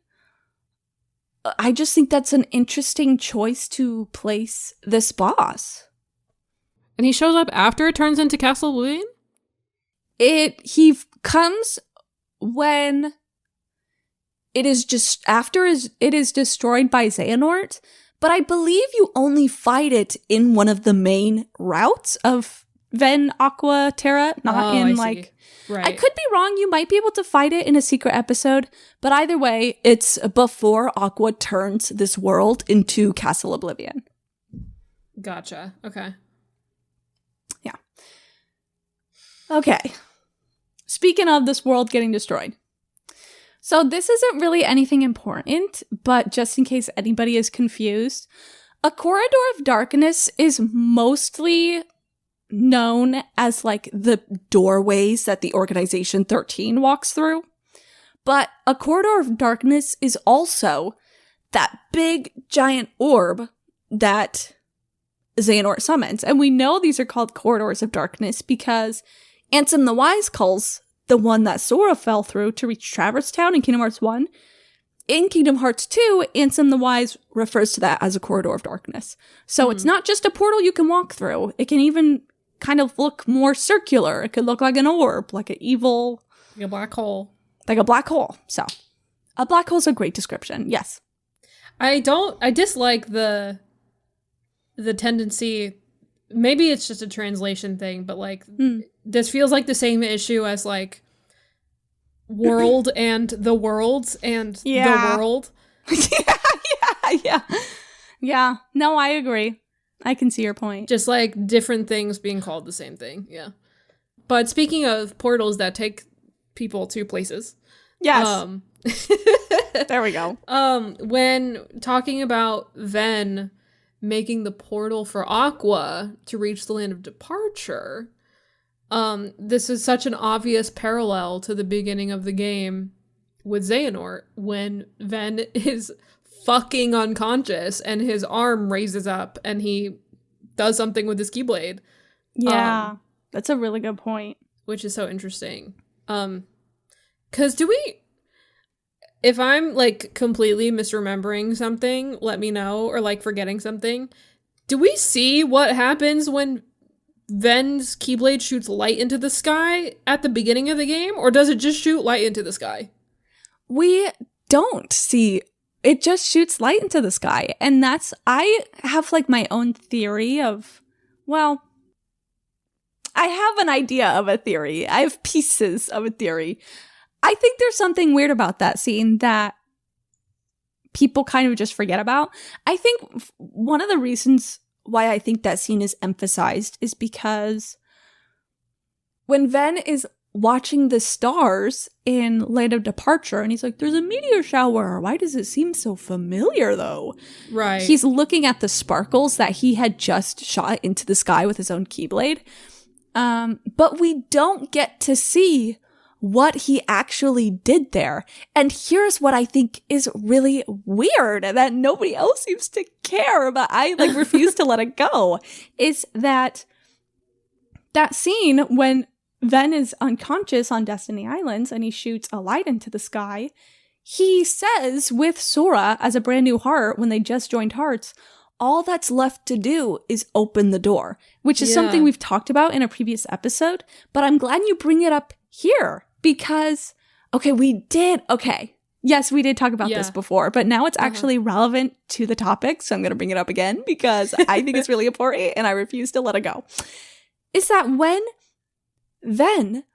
I just think that's an interesting choice to place this boss. And he shows up after it turns into Castle Oblivion? He comes when it is just after it is destroyed by Xehanort, but I believe you only fight it in one of the main routes of Ven, Aqua, Terra, not in like... Right. I could be wrong. You might be able to fight it in a secret episode, but either way, it's before Aqua turns this world into Castle Oblivion. Gotcha. Okay. Yeah. Okay. Speaking of this world getting destroyed, So this isn't really anything important, but just in case anybody is confused, a corridor of darkness is mostly known as like the doorways that the Organization 13 walks through. But a corridor of darkness is also that big giant orb that Xehanort summons. And we know these are called corridors of darkness because Ansem the Wise calls the one that Sora fell through to reach Traverse Town in Kingdom Hearts 1. In Kingdom Hearts 2, Ansem the Wise refers to that as a corridor of darkness. So it's not just a portal you can walk through. It can even kind of look more circular. It could look like an orb, like an evil... Like a black hole. Like a black hole. So, a black hole is a great description. Yes. I dislike the tendency, maybe it's just a translation thing, but like this feels like the same issue as like world and the worlds and the world. Yeah. No, I agree. I can see your point. Just like different things being called the same thing. Yeah. But speaking of portals that take people to places. Yes. There we go. When talking about Ven making the portal for Aqua to reach the land of departure, this is such an obvious parallel to the beginning of the game with Xehanort when Ven is fucking unconscious and his arm raises up and he does something with his Keyblade. Yeah, that's a really good point. Which is so interesting. 'Cause if I'm like completely misremembering something, let me know, or like forgetting something. Do we see what happens when Ven's Keyblade shoots light into the sky at the beginning of the game, or does it just shoot light into the sky? We don't see. It just shoots light into the sky. And I have like my own theory of, well, I have an idea of a theory. I have pieces of a theory. I think there's something weird about that scene that people kind of just forget about. I think one of the reasons why I think that scene is emphasized is because when Ven is watching the stars in Land of Departure and he's like, there's a meteor shower. Why does it seem so familiar though? Right. He's looking at the sparkles that he had just shot into the sky with his own Keyblade. But we don't get to see what he actually did there. And here's what I think is really weird that nobody else seems to care, but I like refuse to let it go, is that scene when Ven is unconscious on Destiny Islands and he shoots a light into the sky, he says with Sora as a brand new heart when they just joined hearts, all that's left to do is open the door, which is something we've talked about in a previous episode, but I'm glad you bring it up here because, yes, we did talk about this before, but now it's actually relevant to the topic, so I'm going to bring it up again because I think it's really important and I refuse to let it go. Is that when Ven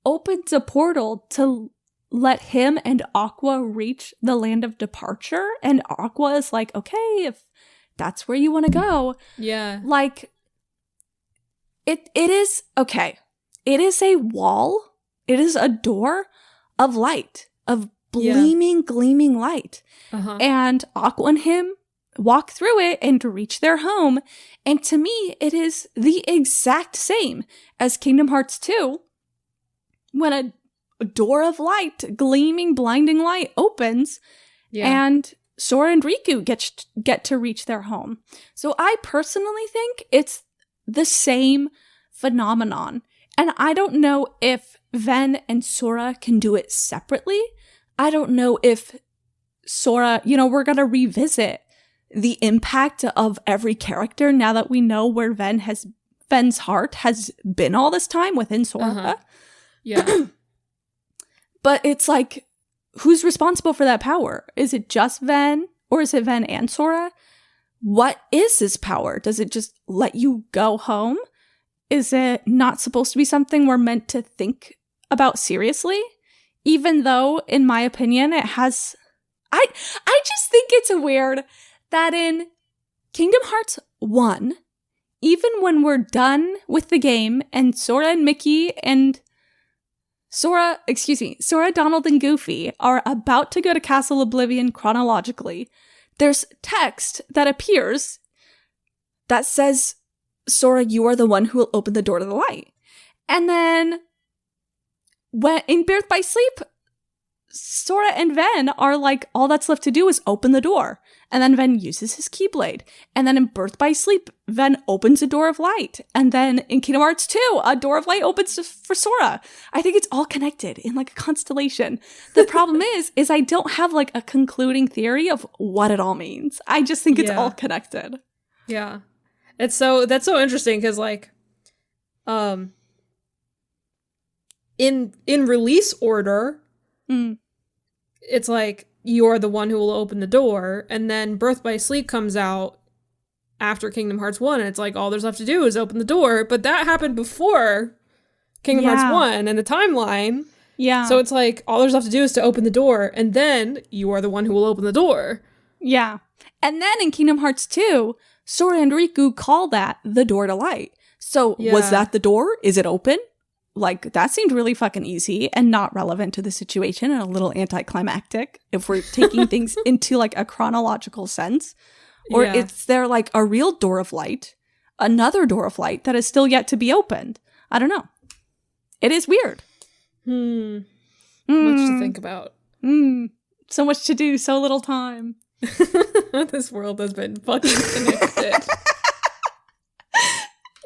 opens a portal to let him and Aqua reach the Land of Departure, and Aqua is like, okay, if that's where you want to go. Yeah. Like, it is, okay. It is a wall. It is a door of light, of gleaming light. And Aqua and him walk through it and reach their home. And to me, it is the exact same as Kingdom Hearts 2, when a door of light, gleaming, blinding light opens, and Sora and Riku get to reach their home. So I personally think it's the same phenomenon. And I don't know if Ven and Sora can do it separately. I don't know if Sora, we're going to revisit the impact of every character now that we know where Ven's heart has been all this time within Sora. Yeah. But it's like, who's responsible for that power? Is it just Ven, or is it Ven and Sora? What is his power? Does it just let you go home? Is it not supposed to be something we're meant to think about seriously? Even though, in my opinion, it has... I just think it's weird that in Kingdom Hearts 1, even when we're done with the game and Sora and Mickey and Sora, Donald, and Goofy are about to go to Castle Oblivion chronologically. There's text that appears that says, Sora, you are the one who will open the door to the light. And then, when in Birth by Sleep, Sora and Ven are like, all that's left to do is open the door. And then Ven uses his Keyblade. And then in Birth by Sleep, Ven opens a door of light. And then in Kingdom Hearts 2, a door of light opens for Sora. I think it's all connected in like a constellation. The problem is I don't have like a concluding theory of what it all means. I just think it's all connected. Yeah. That's so interesting because like, in release order, it's like you're the one who will open the door, and then Birth by Sleep comes out after Kingdom Hearts 1, and it's like all there's left to do is open the door, but that happened before Kingdom Hearts 1 and the timeline. Yeah. So it's like all there's left to do is to open the door, and then you are the one who will open the door. Yeah. And then in Kingdom Hearts 2, Sora and Riku call that the door to light. So was that the door? Is it open? Like, that seemed really fucking easy and not relevant to the situation and a little anticlimactic if we're taking things into, like, a chronological sense. Or is there, like, a real door of light, another door of light that is still yet to be opened? I don't know. It is weird. Much to think about. So much to do, so little time. This world has been fucking connected.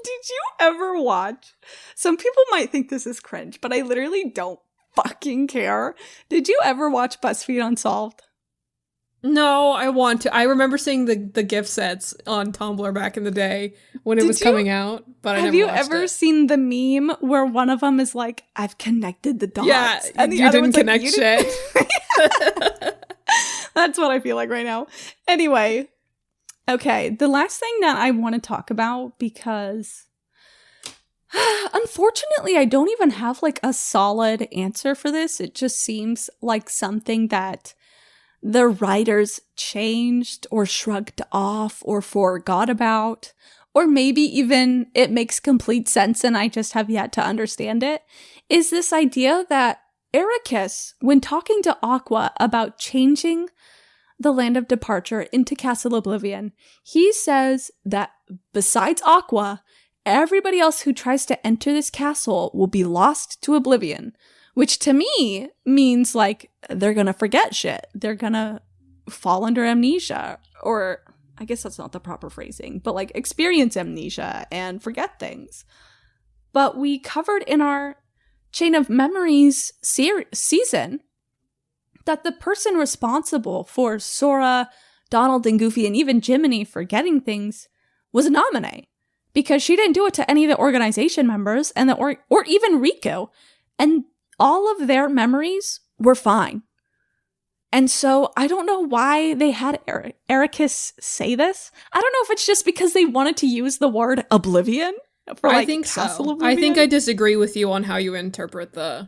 Did you ever watch? Some people might think this is cringe, but I literally don't fucking care. Did you ever watch BuzzFeed Unsolved? No, I want to. I remember seeing the gift sets on Tumblr back in the day when it was coming out, but I never watched it. Have you ever seen the meme where one of them is like, I've connected the dots? Yeah, and the you other didn't connect shit. That's what I feel like right now. Anyway, okay, the last thing that I want to talk about, because unfortunately I don't even have like a solid answer for this. It just seems like something that the writers changed or shrugged off or forgot about, or maybe even it makes complete sense and I just have yet to understand it, is this idea that Eraqus, when talking to Aqua about changing the Land of Departure into Castle Oblivion, he says that besides Aqua, everybody else who tries to enter this castle will be lost to Oblivion, which to me means like they're gonna forget shit. They're gonna fall under amnesia, or I guess that's not the proper phrasing, but like experience amnesia and forget things. But we covered in our Chain of Memories season that the person responsible for Sora, Donald, and Goofy, and even Jiminy forgetting things was Naminé, because she didn't do it to any of the organization members and or even Riku, and all of their memories were fine. And so I don't know why they had Eraqus say this. I don't know if it's just because they wanted to use the word Oblivion. For, like, I think Castle so. Oblivion? I think I disagree with you on how you interpret the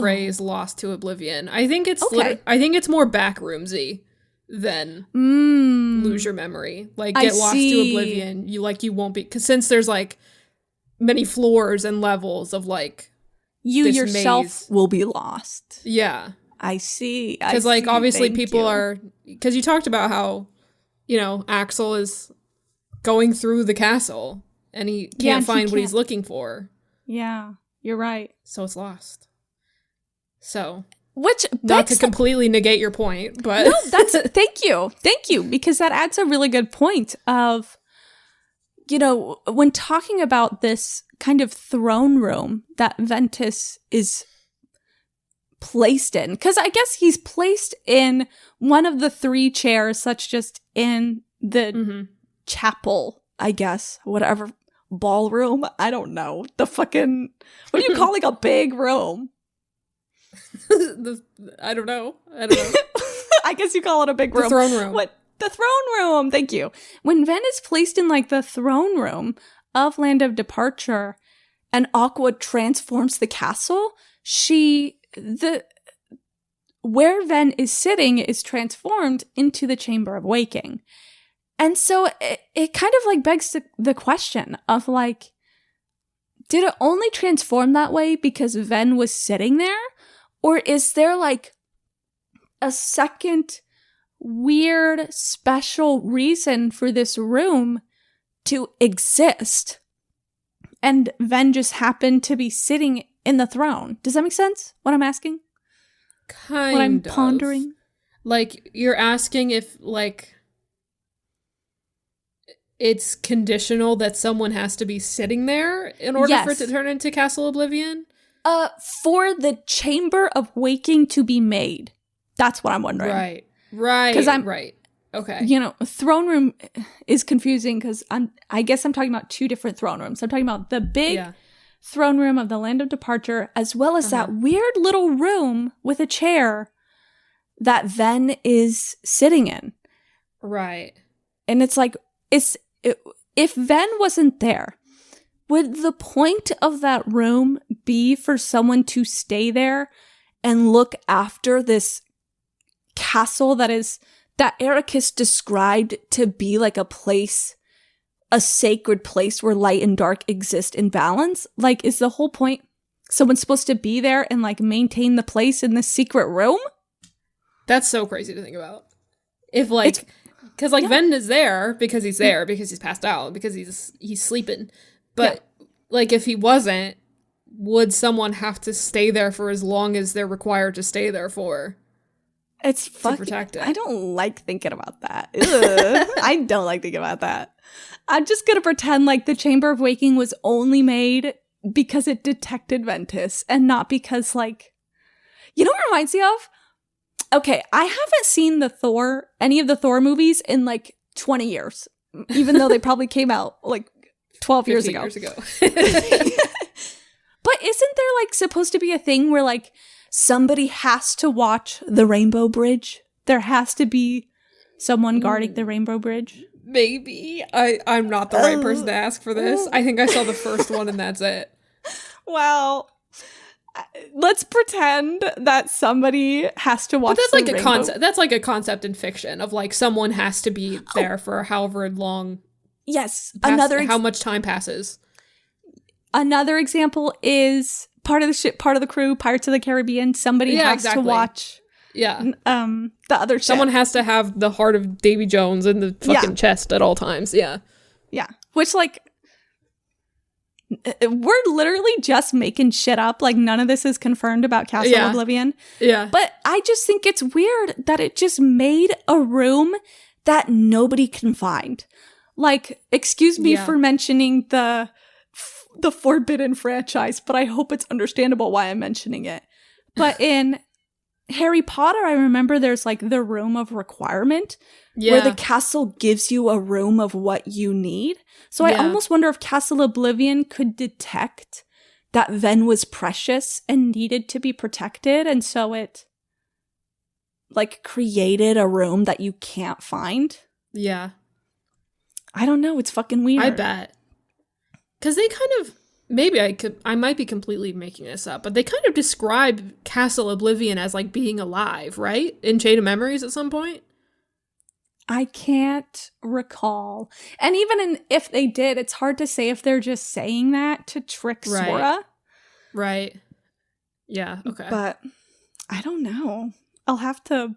phrase "lost to Oblivion." I think it's I think it's more backroomsy than lose your memory. Like get lost to Oblivion. You won't be, because since there's like many floors and levels of like you this yourself maze. will be lost. Yeah, I see. Because like obviously people are, because you talked about how Axel is going through the castle. And he can't find what he's looking for. Yeah, you're right. So it's lost. So, which not to completely negate your point, but no, that's thank you, because that adds a really good point of, when talking about this kind of throne room that Ventus is placed in, because I guess he's placed in one of the 3 chairs, such just in the chapel, I guess, whatever. Ballroom? I don't know. The fucking, what do you call like a big room? I don't know. I guess you call it a big room. The throne room. What? The throne room. Thank you. When Ven is placed in like the throne room of Land of Departure and Aqua transforms the castle, where Ven is sitting is transformed into the Chamber of Waking. And so it kind of like begs the question of like, did it only transform that way because Ven was sitting there? Or is there like a second weird special reason for this room to exist? And Ven just happened to be sitting in the throne. Does that make sense? What I'm asking? Kind what I'm of. pondering? Like, you're asking if, like, it's conditional that someone has to be sitting there in order for it to turn into Castle Oblivion? For the Chamber of Waking to be made. That's what I'm wondering. Right. Right. Okay. You know, throne room is confusing because I guess I'm talking about two different throne rooms. I'm talking about the big throne room of the Land of Departure, as well as that weird little room with a chair that Ven is sitting in. Right. And it's like, if Ven wasn't there, would the point of that room be for someone to stay there and look after this castle that Eraqus described to be like a place, a sacred place where light and dark exist in balance? Like, is the whole point someone's supposed to be there and like maintain the place in this secret room? That's so crazy to think about. If like, because like Ven is there because he's there, because he's passed out, because he's sleeping. But like, if he wasn't, would someone have to stay there for as long as they're required to stay there for? It's fucking, protect it. I don't like thinking about that. Ugh. I don't like thinking about that. I'm just gonna pretend like the Chamber of Waking was only made because it detected Ventus and not because, like, you know what it reminds me of? Okay, I haven't seen any of the Thor movies in like 20 years, even though they probably came out like 12 years ago. But isn't there like supposed to be a thing where like somebody has to watch the Rainbow Bridge? There has to be someone guarding the Rainbow Bridge? Maybe. I'm not the right person to ask for this. I think I saw the first one and that's it. Well, let's pretend that somebody has to watch. But that's the like Rainbow. a concept. That's like a concept in fiction of like someone has to be there for however long. Yes, how much time passes. Another example is part of the crew, Pirates of the Caribbean. Somebody has to watch. Yeah. The other ship. Someone has to have the heart of Davy Jones in the fucking chest at all times. Yeah. Yeah. Which, like, we're literally just making shit up. Like, none of this is confirmed about Castle Oblivion. Yeah. But I just think it's weird that it just made a room that nobody can find. Like, excuse me for mentioning the Forbidden franchise, but I hope it's understandable why I'm mentioning it. But in Harry Potter, I remember there's like the room of requirement where the castle gives you a room of what you need. So I almost wonder if Castle Oblivion could detect that Ven was precious and needed to be protected. And so it like created a room that you can't find. Yeah. I don't know. It's fucking weird. I bet. Because they kind of, maybe I might be completely making this up, but they kind of describe Castle Oblivion as like being alive, right? In Chain of Memories at some point? I can't recall. And even if they did, it's hard to say if they're just saying that to trick Sora. Right. Yeah, okay. But I don't know. I'll have to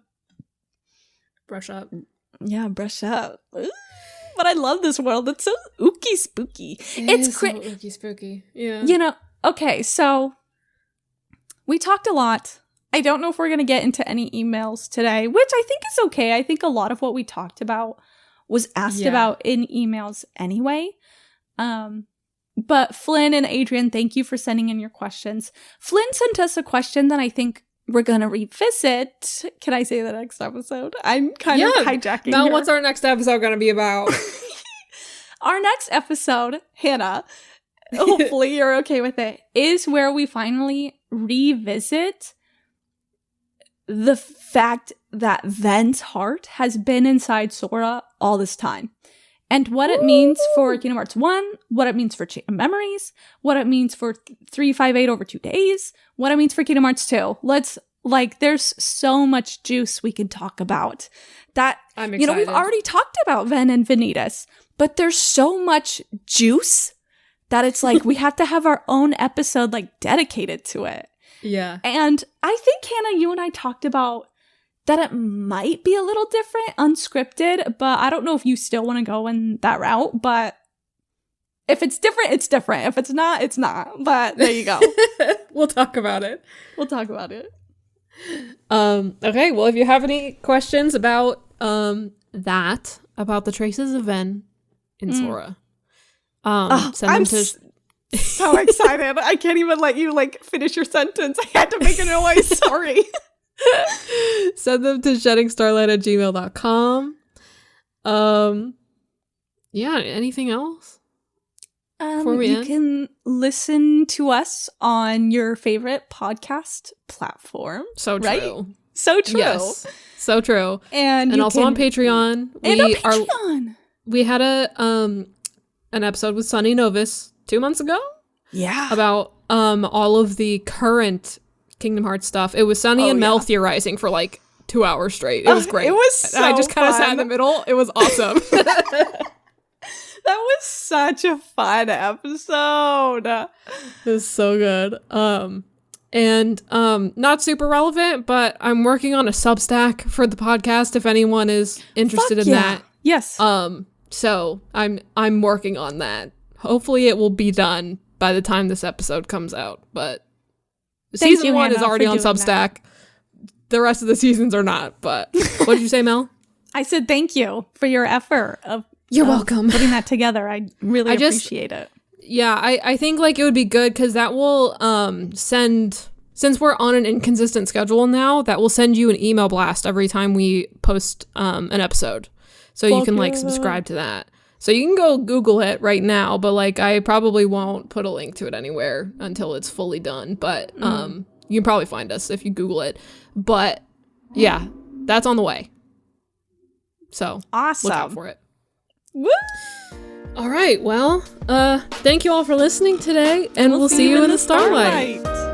brush up. Yeah, brush up. Ooh. But I love this world. It's so ooky spooky. It's so ooky spooky. Yeah. You know, okay, so we talked a lot. I don't know if we're going to get into any emails today, which I think is okay. I think a lot of what we talked about was asked about in emails anyway. But Flynn and Adrian, thank you for sending in your questions. Flynn sent us a question that I think we're going to revisit. Can I say the next episode? I'm kind of hijacking Now, here. what's our next episode going to be about? Our next episode, Hannah, hopefully you're okay with it, is where we finally revisit the fact that Ven's heart has been inside Sora all this time. And what it means for Kingdom Hearts 1, what it means for Chain of Memories, what it means for 358 over 2 days, what it means for Kingdom Hearts 2. There's so much juice we can talk about. That, I'm excited. You know, we've already talked about Ven and Vanitas, but there's so much juice that it's like we have to have our own episode like dedicated to it. Yeah. And I think, Hannah, you and I talked about that it might be a little different, unscripted, but I don't know if you still want to go in that route, but if it's different, it's different. If it's not, it's not. But there you go. We'll talk about it. We'll talk about it. Okay, well, if you have any questions about about the traces of Ven in Sora, send them to... So excited. I can't even let you like finish your sentence. I had to make a noise. Sorry. Send them to sheddingstarlight@gmail.com. Yeah, anything else? You can listen to us on your favorite podcast platform. So true. Right? So true. Yes. So true. And also on Patreon. We had an episode with Sunny Novus 2 months ago. Yeah. About all of the current Kingdom Hearts stuff. It was Sunny and Mel theorizing for like 2 hours straight. It was great. It was so I just kind of sat in the middle. It was awesome. That was such a fun episode. It was so good. And not super relevant, but I'm working on a Substack for the podcast if anyone is interested in that. Yes. So I'm working on that. Hopefully it will be done by the time this episode comes out, but season 1 is already on Substack. That. The rest of the seasons are not, but what did you say, Mel? I said thank you for your effort of You're welcome. Putting that together. I really appreciate it. Yeah, I think like it would be good because that will send, since we're on an inconsistent schedule now, that will send you an email blast every time we post an episode. So you can like subscribe to that. So you can go Google it right now, but like I probably won't put a link to it anywhere until it's fully done. But you can probably find us if you Google it. But yeah, that's on the way. So awesome. Look out for it. Woo! All right, well, thank you all for listening today, and we'll see you in the Starlight.